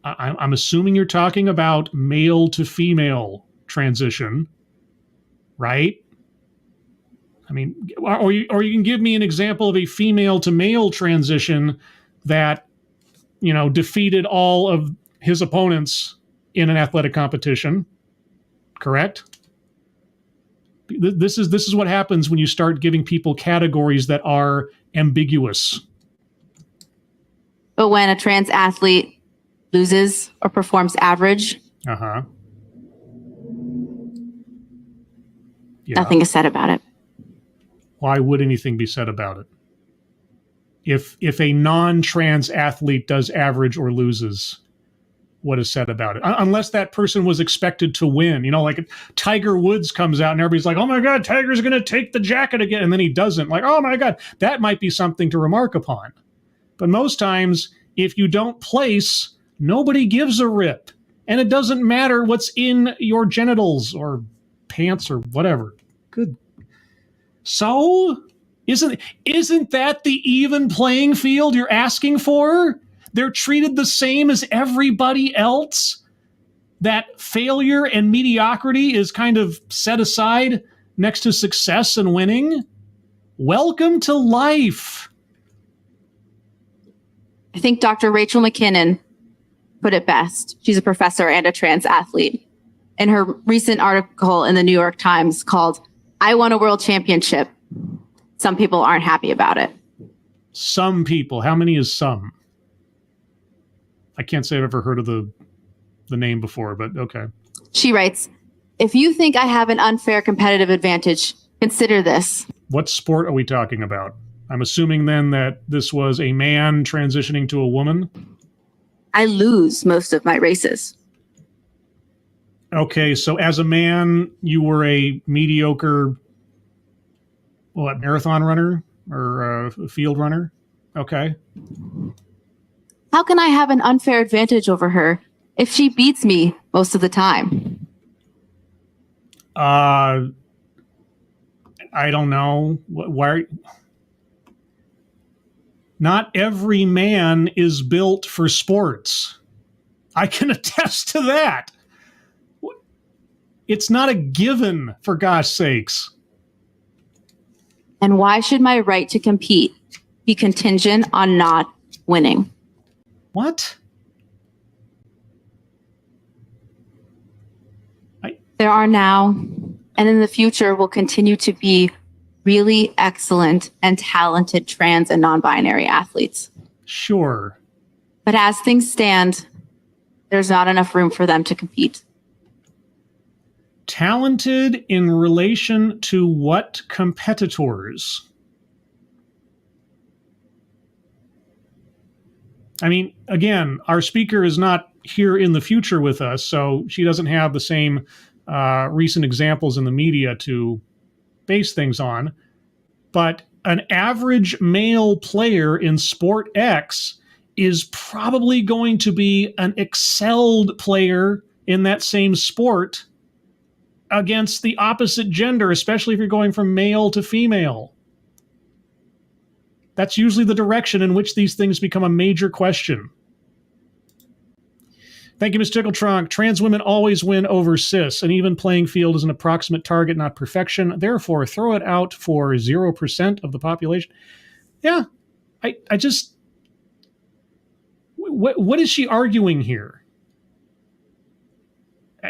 assuming you're talking about male to female transition, right? I mean, or you can give me an example of a female to male transition that, defeated all of his opponents in an athletic competition. Correct? This is what happens when you start giving people categories that are ambiguous. But when a trans athlete loses or performs average, Yeah. nothing is said about it. Why would anything be said about it? If a non-trans athlete does average or loses, what is said about it, unless that person was expected to win. You know, like Tiger Woods comes out and everybody's like, oh my God, Tiger's going to take the jacket again. And then he doesn't. Like, oh my God, that might be something to remark upon. But most times, if you don't place, nobody gives a rip. And it doesn't matter what's in your genitals or pants or whatever. Good. So, isn't that the even playing field you're asking for? They're treated the same as everybody else? That failure and mediocrity is kind of set aside next to success and winning? Welcome to life. I think Dr. Rachel McKinnon put it best. She's a professor and a trans athlete. In her recent article in the New York Times called, I Won a World Championship. Some people aren't happy about it. Some people. How many is some? I can't say I've ever heard of the name before, but okay. She writes, if you think I have an unfair competitive advantage, consider this. What sport are we talking about? I'm assuming then that this was a man transitioning to a woman. I lose most of my races. Okay, so as a man, you were a mediocre, marathon runner or a field runner? Okay. How can I have an unfair advantage over her if she beats me most of the time? I don't know. Why? Not every man is built for sports. I can attest to that. It's not a given, for gosh sakes. And why should my right to compete be contingent on not winning? What? There are now, and in the future will continue to be, really excellent and talented trans and non-binary athletes. Sure. But as things stand, there's not enough room for them to compete. Talented in relation to what competitors? I mean, again, our speaker is not here in the future with us, so she doesn't have the same recent examples in the media to base things on. But an average male player in Sport X is probably going to be an excelled player in that same sport against the opposite gender, especially if you're going from male to female. That's usually the direction in which these things become a major question. Thank you, Ms. Tickletrunk. Trans women always win over cis. An even playing field is an approximate target, not perfection. Therefore, throw it out for 0% of the population. Yeah, I just... What is she arguing here?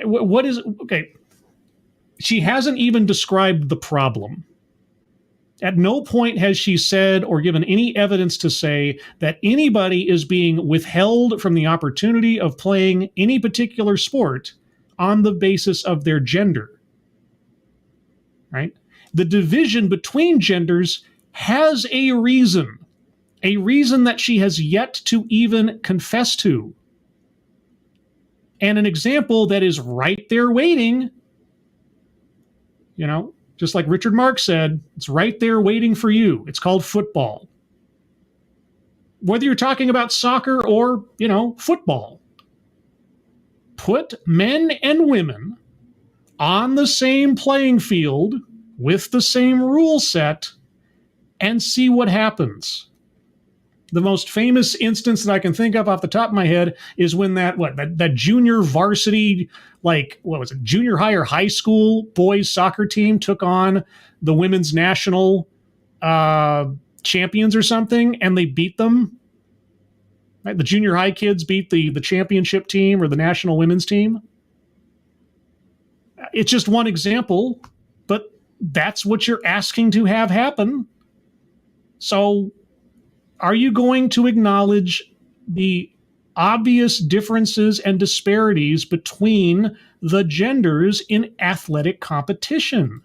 What is... Okay. She hasn't even described the problem. At no point has she said or given any evidence to say that anybody is being withheld from the opportunity of playing any particular sport on the basis of their gender. Right? The division between genders has a reason that she has yet to even confess to. And an example that is right there waiting, just like Richard Marx said, it's right there waiting for you. It's called football. Whether you're talking about soccer or, football, put men and women on the same playing field with the same rule set and see what happens. The most famous instance that I can think of off the top of my head is when that junior varsity, junior high or high school boys soccer team took on the women's national champions or something, and they beat them. Right? The junior high kids beat the championship team or the national women's team. It's just one example, but that's what you're asking to have happen. So are you going to acknowledge the obvious differences and disparities between the genders in athletic competition?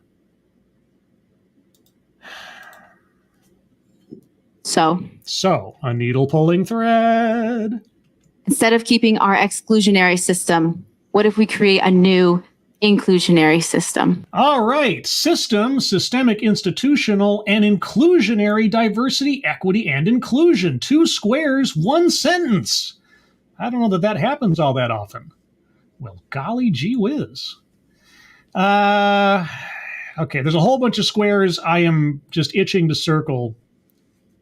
So, a needle pulling thread. Instead of keeping our exclusionary system, what if we create a new inclusionary system? All right. System, systemic, institutional, and inclusionary diversity, equity, and inclusion. 2 squares, 1 sentence. I don't know that that happens all that often. Well, golly gee whiz. Okay, there's a whole bunch of squares I am just itching to circle.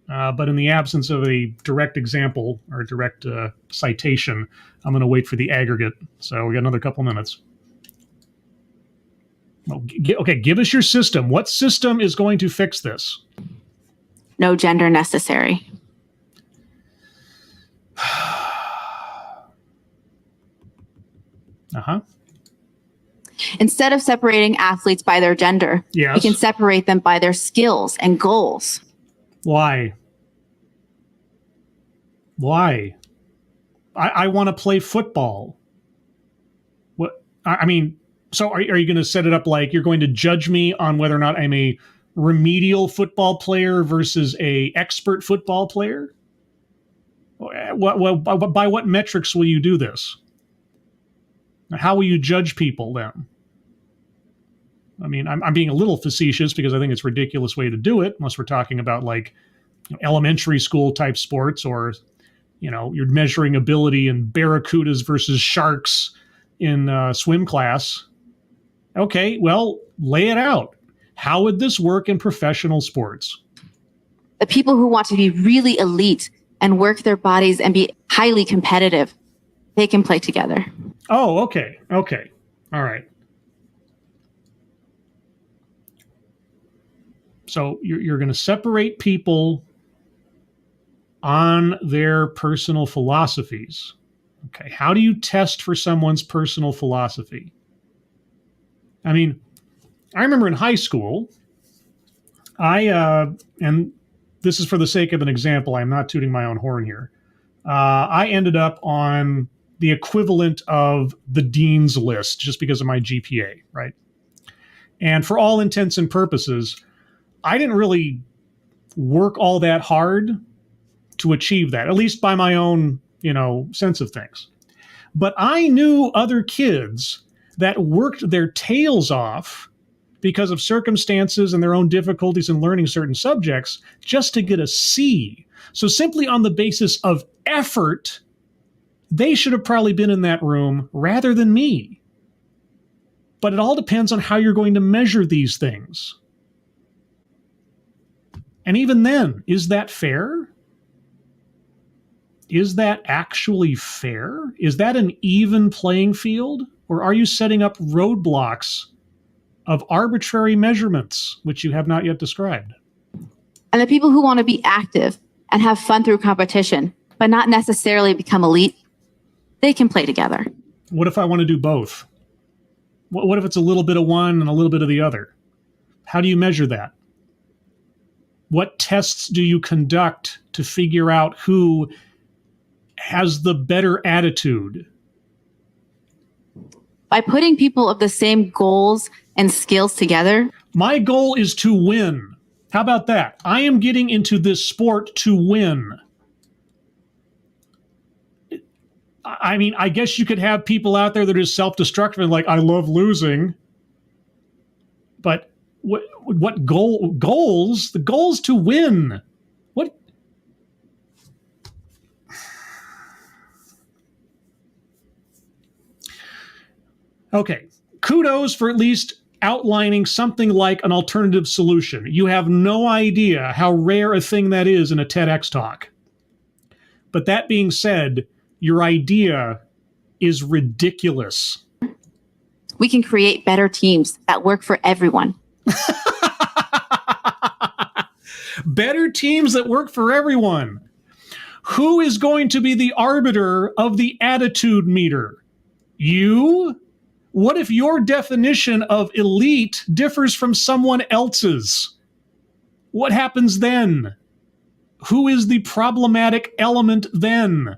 But in the absence of a direct example or direct citation, I'm going to wait for the aggregate. So we got another couple minutes. Okay, give us your system. What system is going to fix this? No gender necessary. Uh-huh. Instead of separating athletes by their gender, Yes. we can separate them by their skills and goals. Why? Why? I want to play football. What? I mean, so are you going to set it up like you're going to judge me on whether or not I'm a remedial football player versus a expert football player? Well, by what metrics will you do this? How will you judge people then? I mean, I'm being a little facetious because I think it's a ridiculous way to do it, unless we're talking about like elementary school type sports, or you're measuring ability in barracudas versus sharks in swim class. Okay, well, lay it out. How would this work in professional sports? The people who want to be really elite and work their bodies and be highly competitive, they can play together. Oh, okay. All right. So you're going to separate people on their personal philosophies. Okay. How do you test for someone's personal philosophy? I mean, I remember in high school, and this is for the sake of an example, I'm not tooting my own horn here. I ended up on the equivalent of the dean's list just because of my GPA, right? And for all intents and purposes, I didn't really work all that hard to achieve that, at least by my own, sense of things. But I knew other kids that worked their tails off because of circumstances and their own difficulties in learning certain subjects just to get a C. So simply on the basis of effort, they should have probably been in that room rather than me. But it all depends on how you're going to measure these things. And even then, is that fair? Is that actually fair? Is that an even playing field? Or are you setting up roadblocks of arbitrary measurements, which you have not yet described? And the people who want to be active and have fun through competition, but not necessarily become elite, they can play together. What if I want to do both? What if it's a little bit of one and a little bit of the other? How do you measure that? What tests do you conduct to figure out who has the better attitude? By putting people of the same goals and skills together. My goal is to win. How about that? I am getting into this sport to win. I mean, I guess you could have people out there that are self-destructive and like, I love losing. But what goals? The goal is to win. What? Okay. Kudos for at least outlining something like an alternative solution. You have no idea how rare a thing that is in a TEDx talk. But that being said, your idea is ridiculous. We can create better teams that work for everyone. Better teams that work for everyone. Who is going to be the arbiter of the attitude meter? You? What if your definition of elite differs from someone else's? What happens then? Who is the problematic element then?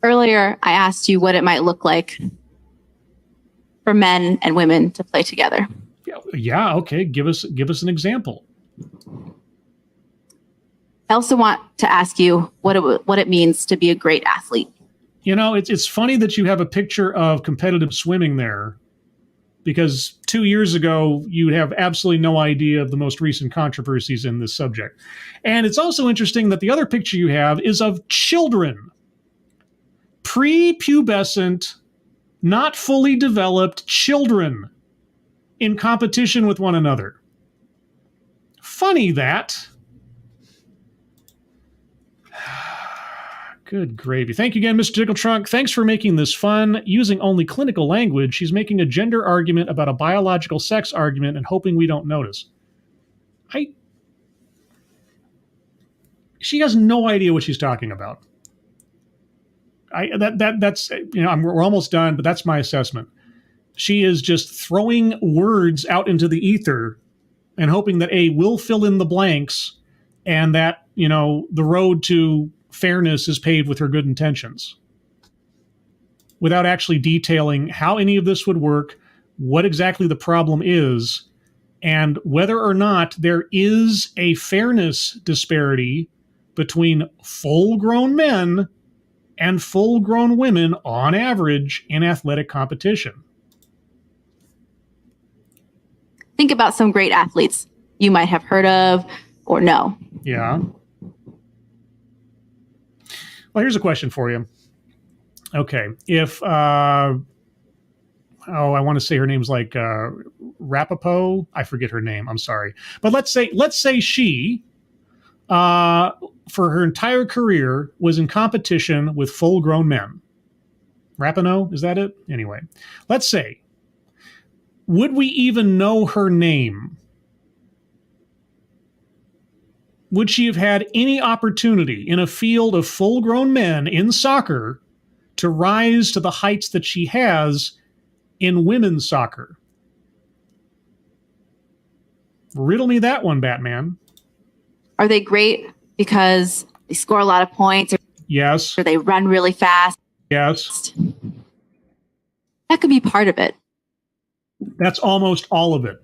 Earlier, I asked you what it might look like for men and women to play together. Yeah, okay. Give us an example. I also want to ask you what it means to be a great athlete. You know, it's funny that you have a picture of competitive swimming there, because 2 years ago, you have absolutely no idea of the most recent controversies in this subject. And it's also interesting that the other picture you have is of children, prepubescent, not fully developed children in competition with one another. Funny that. Good gravy. Thank you again, Mr. Tickletrunk. Thanks for making this fun. Using only clinical language, she's making a gender argument about a biological sex argument and hoping we don't notice. She has no idea what she's talking about. That's we're almost done, but that's my assessment. She is just throwing words out into the ether and hoping that we'll fill in the blanks, and that the road to fairness is paved with her good intentions, without actually detailing how any of this would work, what exactly the problem is, and whether or not there is a fairness disparity between full-grown men and full-grown women on average in athletic competition. Think about some great athletes you might have heard of or know. Yeah. Well, here's a question for you. Okay. If, I want to say her name's like Rapapo. I forget her name. I'm sorry. But let's say she, for her entire career, was in competition with full-grown men. Rapinoe, is that it? Anyway, let's say, would we even know her name? Would she have had any opportunity in a field of full-grown men in soccer to rise to the heights that she has in women's soccer? Riddle me that one, Batman. Are they great because they score a lot of points? Yes. Or they run really fast? Yes. That could be part of it. That's almost all of it.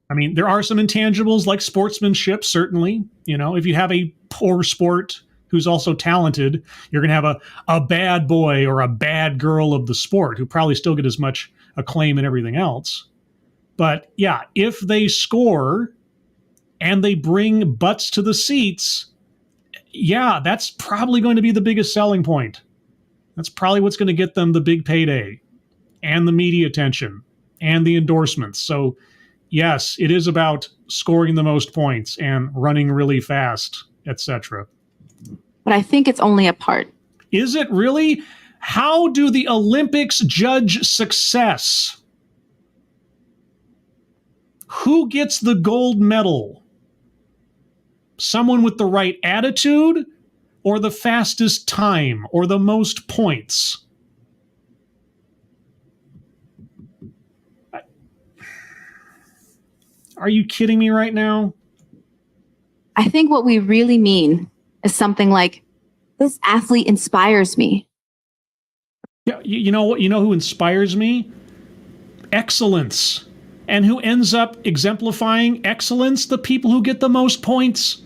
I mean, there are some intangibles like sportsmanship, certainly. If you have a poor sport who's also talented, you're going to have a bad boy or a bad girl of the sport who probably still get as much acclaim and everything else. But yeah, if they score and they bring butts to the seats, yeah, that's probably going to be the biggest selling point. That's probably what's going to get them the big payday and the media attention and the endorsements. So yes, it is about scoring the most points and running really fast, etc. But I think it's only a part. Is it really? How do the Olympics judge success? Who gets the gold medal? Someone with the right attitude, or the fastest time, or the most points? Are you kidding me right now? I think what we really mean is something like, this athlete inspires me. Yeah, you know what? You know who inspires me? Excellence. And who ends up exemplifying excellence? The people who get the most points.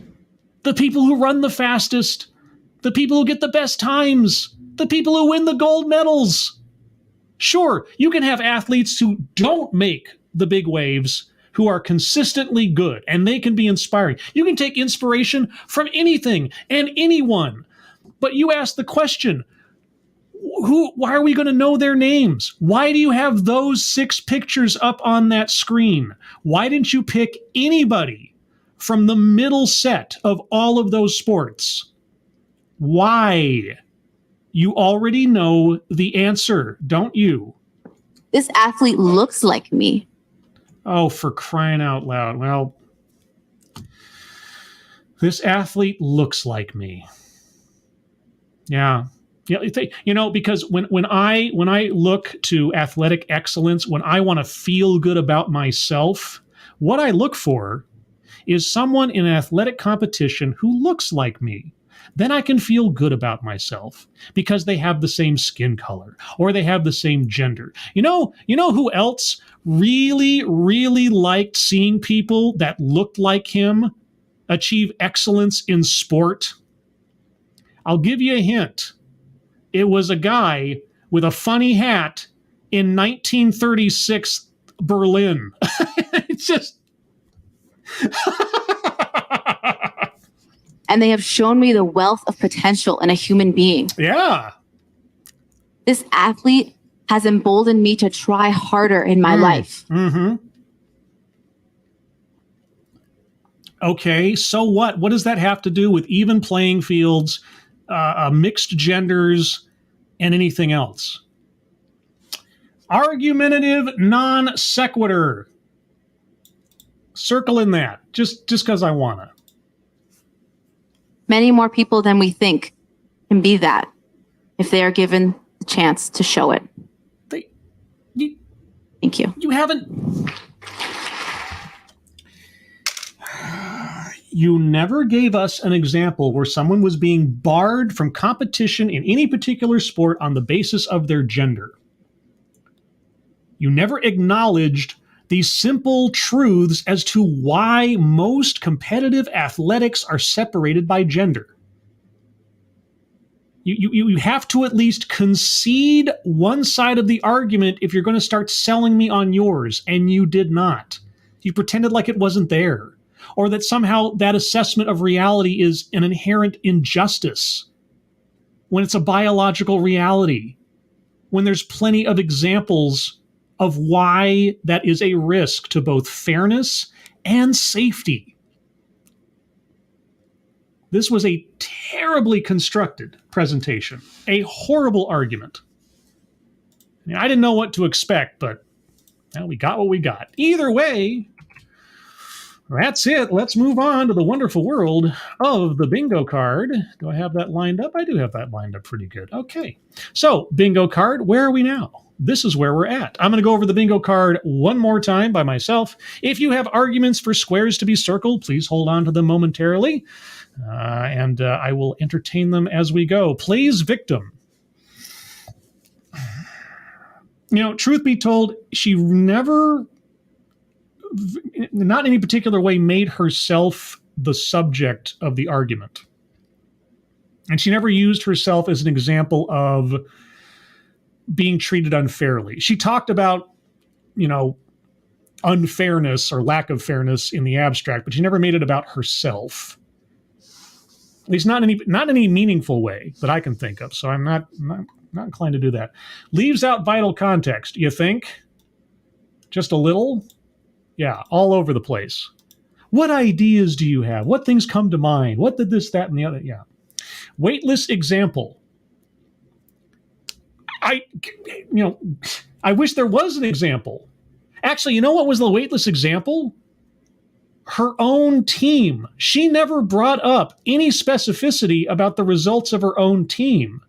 The people who run the fastest. The people who get the best times. The people who win the gold medals. Sure, you can have athletes who don't make the big waves, who are consistently good, and they can be inspiring. You can take inspiration from anything and anyone. But you ask the question, why are we going to know their names? Why do you have those 6 pictures up on that screen? Why didn't you pick anybody from the middle set of all of those sports? Why? You already know the answer, don't you? This athlete looks like me. Oh, for crying out loud. Well, this athlete looks like me. Yeah. Because when I look to athletic excellence, when I want to feel good about myself, what I look for is someone in an athletic competition who looks like me. Then I can feel good about myself because they have the same skin color or they have the same gender. You know who else really, really liked seeing people that looked like him achieve excellence in sport? I'll give you a hint. It was a guy with a funny hat in 1936 Berlin. It's just... And they have shown me the wealth of potential in a human being. Yeah. This athlete has emboldened me to try harder in my life. Mm-hmm. Okay, so what? What does that have to do with even playing fields, mixed genders, and anything else? Argumentative non sequitur. Circle in that, just because I want to. Many more people than we think can be that if they are given the chance to show it. Thank you. You haven't... You never gave us an example where someone was being barred from competition in any particular sport on the basis of their gender. You never acknowledged these simple truths as to why most competitive athletics are separated by gender. You have to at least concede one side of the argument if you're going to start selling me on yours, and you did not. You pretended like it wasn't there, or that somehow that assessment of reality is an inherent injustice when it's a biological reality, when there's plenty of examples of why that is a risk to both fairness and safety. This was a terribly constructed presentation, a horrible argument. I mean, I didn't know what to expect, but well, we got what we got. Either way, that's it. Let's move on to the wonderful world of the bingo card. Do I have that lined up? I do have that lined up pretty good. Okay. So, bingo card, where are we now? This is where we're at. I'm going to go over the bingo card one more time by myself. If you have arguments for squares to be circled, please hold on to them momentarily, and I will entertain them as we go. Plays victim. You know, truth be told, she never, not in any particular way, made herself the subject of the argument. And she never used herself as an example of being treated unfairly. She talked about, you know, unfairness or lack of fairness in the abstract, but she never made it about herself. At least not in any meaningful way that I can think of. So I'm not inclined to do that. Leaves out vital context, you think? Just a little? Yeah, all over the place. What ideas do you have? What things come to mind? What did this, that, and the other? Yeah. Weightless example. I wish there was an example. Actually, you know what was the weightless example? Her own team. She never brought up any specificity about the results of her own team.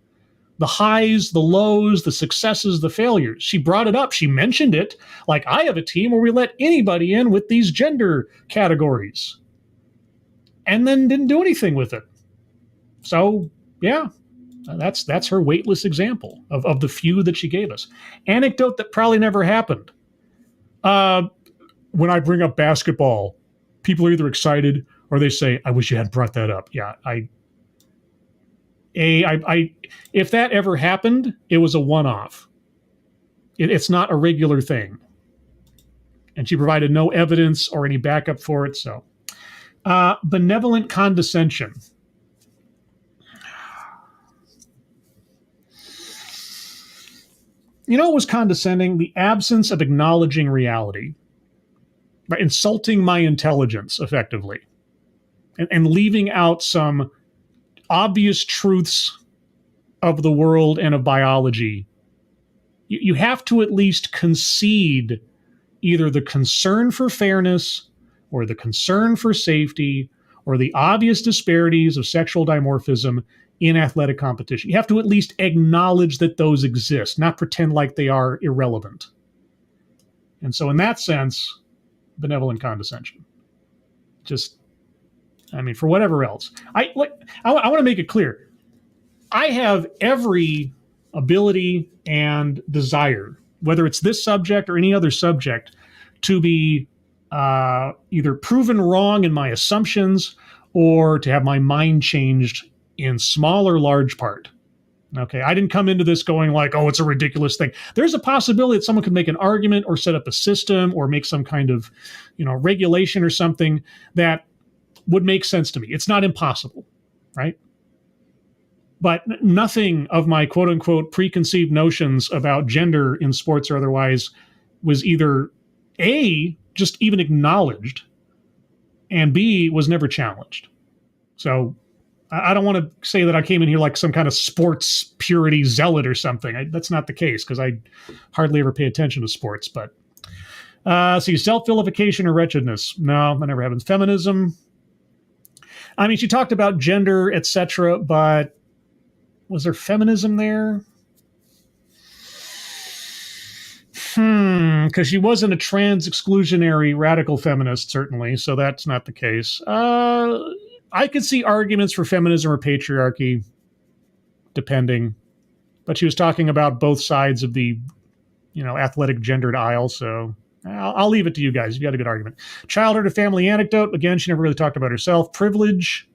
The highs, the lows, the successes, the failures. She brought it up. She mentioned it. Like, I have a team where we let anybody in with these gender categories. And then didn't do anything with it. So, yeah. That's her weightless example of the few that she gave us. Anecdote that probably never happened. When I bring up basketball, people are either excited or they say, I wish you hadn't brought that up. Yeah, if that ever happened, it was a one-off. It's not a regular thing. And she provided no evidence or any backup for it. So, benevolent condescension. You know what was condescending? The absence of acknowledging reality. Right? Insulting my intelligence, effectively. And leaving out some obvious truths of the world and of biology. You have to at least concede either the concern for fairness or the concern for safety or the obvious disparities of sexual dimorphism in athletic competition. You have to at least acknowledge that those exist, not pretend like they are irrelevant. And so in that sense, benevolent condescension. Just, I mean, for whatever else. I want to make it clear. I have every ability and desire, whether it's this subject or any other subject, to be either proven wrong in my assumptions or to have my mind changed in small or large part. Okay, I didn't come into this going like, oh, it's a ridiculous thing. There's a possibility that someone could make an argument or set up a system or make some kind of, regulation or something that would make sense to me. It's not impossible, right? But nothing of my quote unquote preconceived notions about gender in sports or otherwise was either A, just even acknowledged, and B, was never challenged. So I don't want to say that I came in here like some kind of sports purity zealot or something. That's not the case because I hardly ever pay attention to sports. But see, self-vilification or wretchedness. No, that never happens. Feminism. I mean, she talked about gender, etc., but was there feminism there? Because she wasn't a trans exclusionary radical feminist, certainly, so that's not the case. I could see arguments for feminism or patriarchy, depending. But she was talking about both sides of the, athletic gendered aisle, so I'll leave it to you guys. You got a good argument. Childhood or family anecdote. Again, she never really talked about herself. Privilege,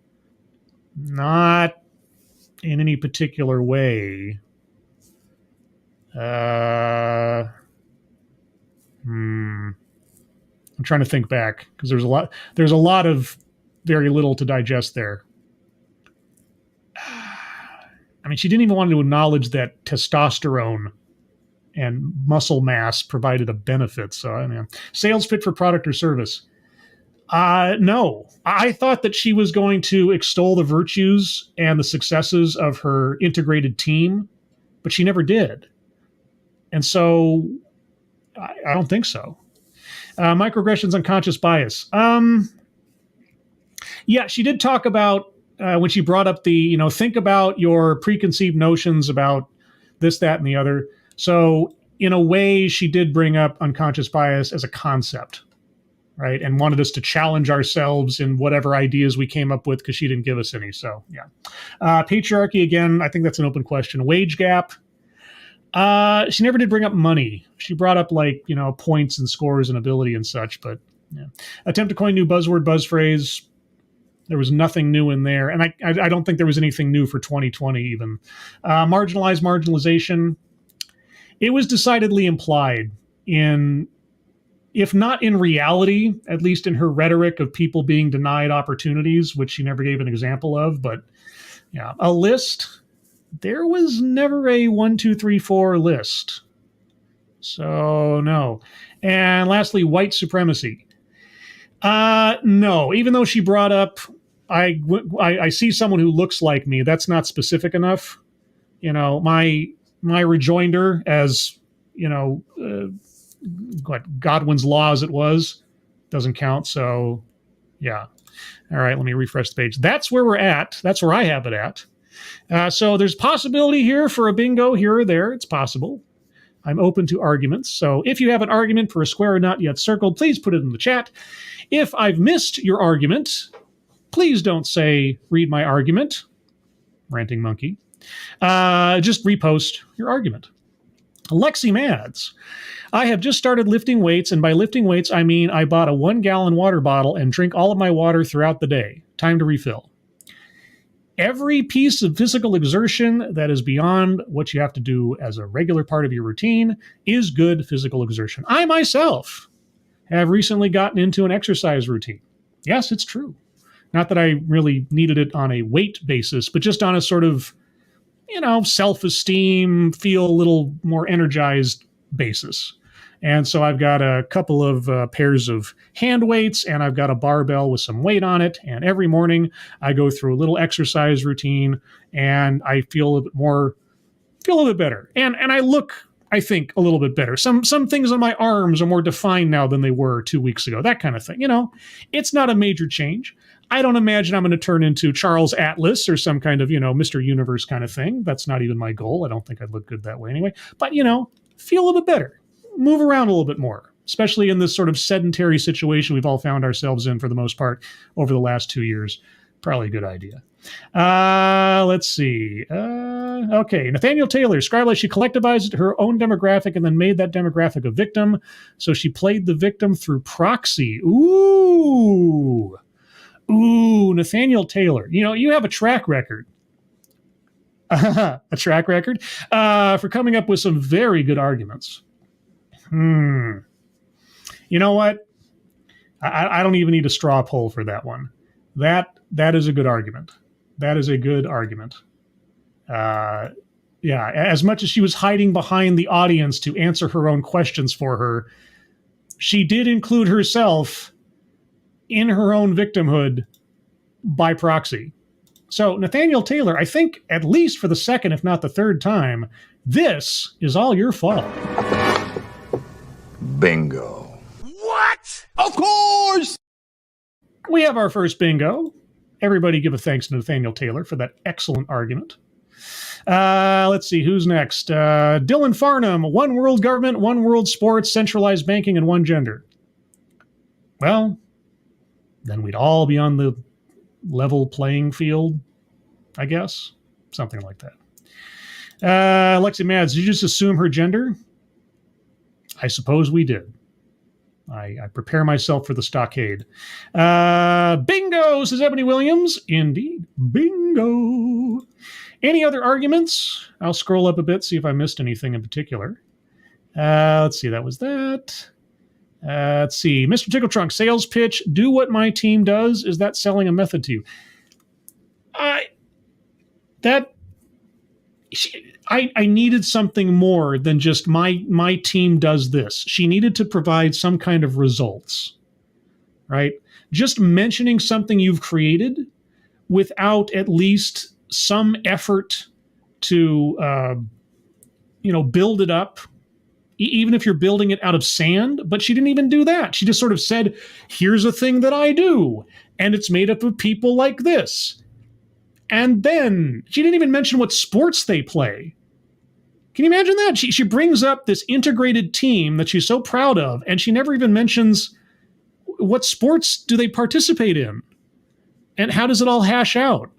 not in any particular way. I'm trying to think back because there's a lot of very little to digest there. I mean, she didn't even want to acknowledge that testosterone and muscle mass provided a benefit. So, I mean, sales fit for product or service. No, I thought that she was going to extol the virtues and the successes of her integrated team, but she never did. And so I don't think so. Microaggressions, unconscious bias. Yeah, she did talk about when she brought up the, think about your preconceived notions about this, that, and the other. So in a way, she did bring up unconscious bias as a concept, right? And wanted us to challenge ourselves in whatever ideas we came up with because she didn't give us any. So, yeah. Patriarchy, again, I think that's an open question. Wage gap. She never did bring up money. She brought up points and scores and ability and such, but yeah. Attempt to coin new buzzword, buzz phrase. There was nothing new in there. And I don't think there was anything new for 2020 even. Marginalization. It was decidedly implied in, if not in reality, at least in her rhetoric of people being denied opportunities, which she never gave an example of. But yeah, a list. There was never a 1, 2, 3, 4 list. So no. And lastly, white supremacy. No, even though she brought up, I see someone who looks like me. That's not specific enough. My rejoinder as, Godwin's law as it was doesn't count. So yeah. All right, let me refresh the page. That's where we're at. That's where I have it at. So there's possibility here for a bingo here or there. It's possible. I'm open to arguments. So if you have an argument for a square not yet circled, please put it in the chat. If I've missed your argument, please don't say, read my argument, ranting monkey. Just repost your argument. Lexi Mads. I have just started lifting weights, and by lifting weights, I mean I bought a 1-gallon water bottle and drink all of my water throughout the day. Time to refill. Every piece of physical exertion that is beyond what you have to do as a regular part of your routine is good physical exertion. I myself have recently gotten into an exercise routine. Yes, it's true. Not that I really needed it on a weight basis, but just on a sort of, self-esteem, feel a little more energized basis. And so I've got a couple of pairs of hand weights, and I've got a barbell with some weight on it. And every morning I go through a little exercise routine, and I feel a little bit better. And I look, I think, a little bit better. Some things on my arms are more defined now than they were 2 weeks ago. That kind of thing. It's not a major change. I don't imagine I'm going to turn into Charles Atlas or some kind of, Mr. Universe kind of thing. That's not even my goal. I don't think I'd look good that way anyway. But, feel a little bit better. Move around a little bit more, especially in this sort of sedentary situation we've all found ourselves in for the most part over the last 2 years. Probably a good idea. Let's see. Okay, Nathaniel Taylor described like she collectivized her own demographic and then made that demographic a victim. So she played the victim through proxy. Ooh, Nathaniel Taylor. You know, you have a track record. A track record for coming up with some very good arguments. You know what? I don't even need a straw poll for that one. That is a good argument. That is a good argument. Yeah, as much as she was hiding behind the audience to answer her own questions for her, she did include herself in her own victimhood by proxy. So, Nathaniel Taylor, I think, at least for the second, if not the third time, this is all your fault. Bingo. What? Of course! We have our first bingo. Everybody give a thanks to Nathaniel Taylor for that excellent argument. Let's see, who's next? Dylan Farnham, one world government, one world sports, centralized banking, and one gender. Well, then we'd all be on the level playing field, I guess. Something like that. Lexi Mads, did you just assume her gender? I suppose we did. I prepare myself for the stockade. Bingo, says Ebony Williams. Indeed. Bingo. Any other arguments? I'll scroll up a bit, see if I missed anything in particular. Let's see, that was that. Let's see. Mr. Tickle Trunk, sales pitch. Do what my team does. Is that selling a method to you? I needed something more than just my team does this. She needed to provide some kind of results, right? Just mentioning something you've created without at least some effort to, build it up, even if you're building it out of sand. But she didn't even do that. She just sort of said, here's a thing that I do, and it's made up of people like this. And then she didn't even mention what sports they play. Can you imagine that? She brings up this integrated team that she's so proud of, and she never even mentions what sports do they participate in, and how does it all hash out.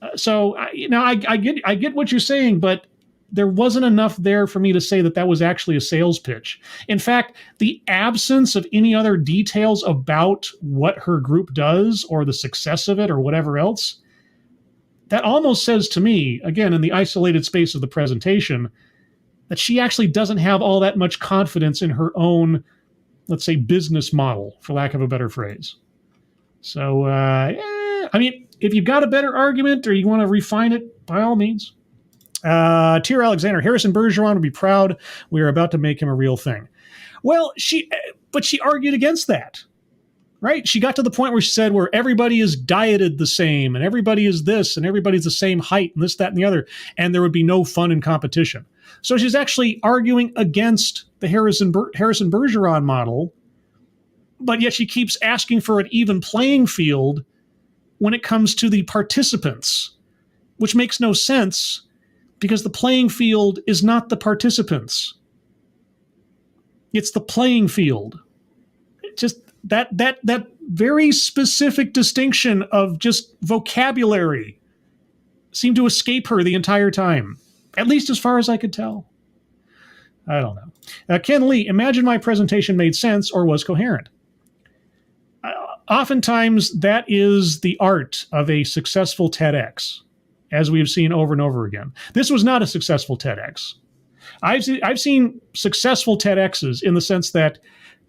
I get what you're saying, but there wasn't enough there for me to say that was actually a sales pitch. In fact, the absence of any other details about what her group does or the success of it or whatever else, that almost says to me, again, in the isolated space of the presentation, that she actually doesn't have all that much confidence in her own, let's say, business model, for lack of a better phrase. So, if you've got a better argument or you want to refine it, by all means. Tier Alexander, Harrison Bergeron would be proud. We are about to make him a real thing. Well, she argued against that, right? She got to the point where she said where everybody is dieted the same and everybody is this and everybody's the same height and this, that, and the other, and there would be no fun and competition. So she's actually arguing against the Harrison Bergeron model, but yet she keeps asking for an even playing field when it comes to the participants, which makes no sense, because the playing field is not the participants. It's the playing field. Just that very specific distinction of just vocabulary seemed to escape her the entire time, at least as far as I could tell. I don't know. Ken Lee, imagine my presentation made sense or was coherent. Oftentimes, that is the art of a successful TEDx, as we've seen over and over again. This was not a successful TEDx. I've seen successful TEDx's in the sense that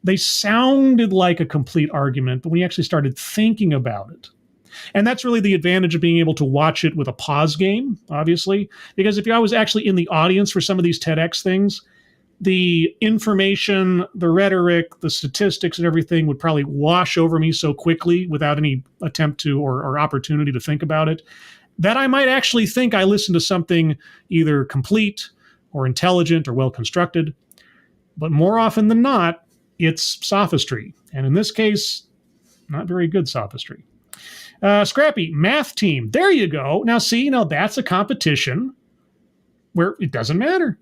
they sounded like a complete argument, but when you actually started thinking about it. And that's really the advantage of being able to watch it with a pause game, obviously, because if I was actually in the audience for some of these TEDx things, the information, the rhetoric, the statistics and everything would probably wash over me so quickly without any attempt to or opportunity to think about it, that I might actually think I listened to something either complete or intelligent or well-constructed. But more often than not, it's sophistry. And in this case, not very good sophistry. Scrappy, math team. There you go. Now, see, that's a competition where it doesn't matter.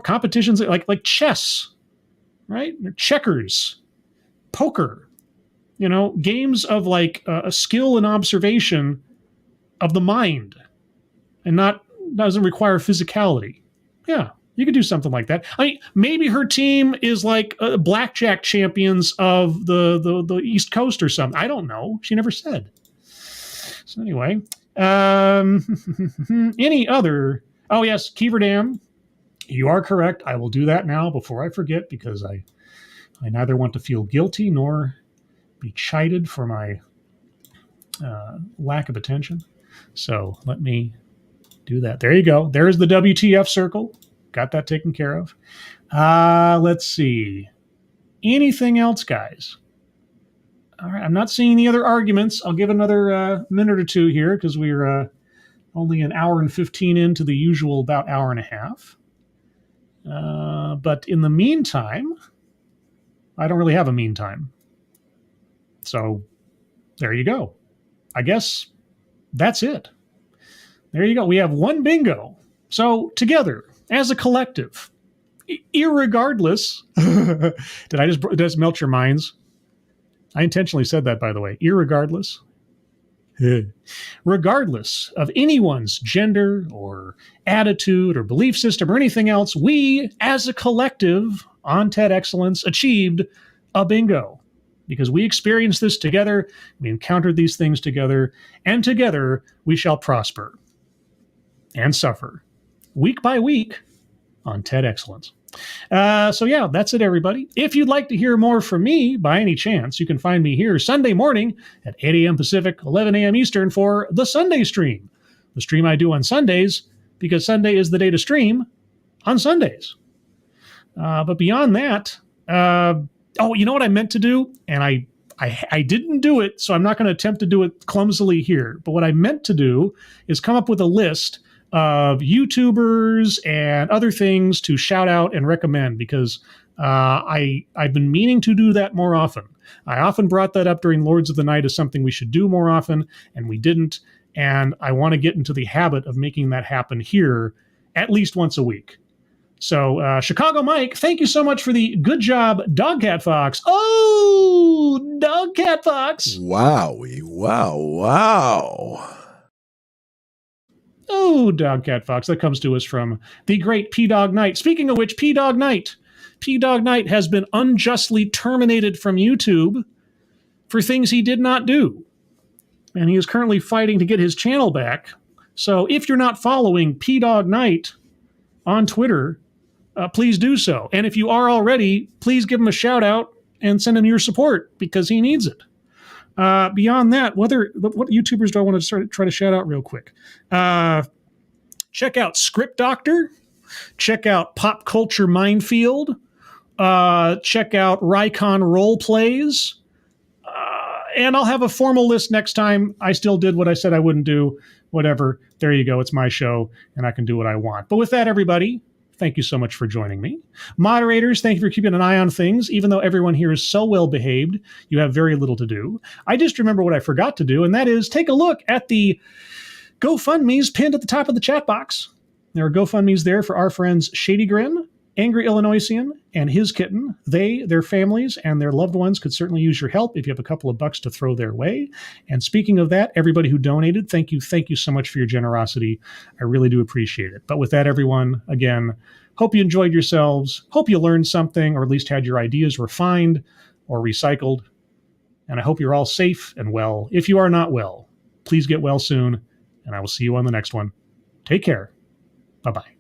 Competitions like chess, right? Checkers, poker, games of a skill and observation of the mind. and doesn't require physicality. Yeah, you could do something like that. I mean, maybe her team is like blackjack champions of the East Coast or something. I don't know. She never said. So anyway, any other? Oh yes, Kiever Dam. You are correct. I will do that now before I forget, because I neither want to feel guilty nor be chided for my lack of attention. So let me do that. There you go. There's the WTF circle. Got that taken care of. Let's see. Anything else, guys? All right. I'm not seeing any other arguments. I'll give another minute or two here, because we're only an hour and 15 into the usual about hour and a half. But in the meantime, I don't really have a meantime. So there you go. I guess that's it. There you go. We have one bingo. So together, as a collective, irregardless, did I just melt your minds? I intentionally said that, by the way. Irregardless. Regardless of anyone's gender or attitude or belief system or anything else, we, as a collective on TED Excellence, achieved a bingo. Because we experienced this together, we encountered these things together, and together we shall prosper and suffer week by week on TED Excellence. So yeah, that's it, everybody. If you'd like to hear more from me, by any chance, you can find me here Sunday morning at 8 a.m. Pacific, 11 a.m. Eastern for the Sunday stream. The stream I do on Sundays, because Sunday is the day to stream on Sundays. But beyond that, you know what I meant to do? And I didn't do it, so I'm not going to attempt to do it clumsily here. But what I meant to do is come up with a list of YouTubers and other things to shout out and recommend, because I've been meaning to do that more often. I often brought that up during Lords of the Night as something we should do more often, and we didn't. And I want to get into the habit of making that happen here at least once a week. So, Chicago Mike, thank you so much for the good job, Dogcat Fox. Oh, Dogcat Fox. Wowie, wow. Oh, Dogcat Fox. That comes to us from the great P-Dog Knight. Speaking of which, P-Dog Knight has been unjustly terminated from YouTube for things he did not do. And he is currently fighting to get his channel back. So if you're not following P-Dog Knight on Twitter, please do so. And if you are already, please give him a shout out and send him your support, because he needs it. Beyond that, what YouTubers do I want to try to shout out real quick? Check out Script Doctor. Check out Pop Culture Minefield. Check out Rycon Role Plays. And I'll have a formal list next time. I still did what I said I wouldn't do. Whatever. There you go. It's my show, and I can do what I want. But with that, everybody, thank you so much for joining me. Moderators, thank you for keeping an eye on things. Even though everyone here is so well behaved, you have very little to do. I just remember what I forgot to do, and that is take a look at the GoFundMes pinned at the top of the chat box. There are GoFundMes there for our friends Shady Grin, Angry Illinoisian, and his kitten. They, their families, and their loved ones could certainly use your help if you have a couple of bucks to throw their way. And speaking of that, everybody who donated, thank you so much for your generosity. I really do appreciate it. But with that, everyone, again, hope you enjoyed yourselves. Hope you learned something, or at least had your ideas refined or recycled. And I hope you're all safe and well. If you are not well, please get well soon, and I will see you on the next one. Take care. Bye-bye.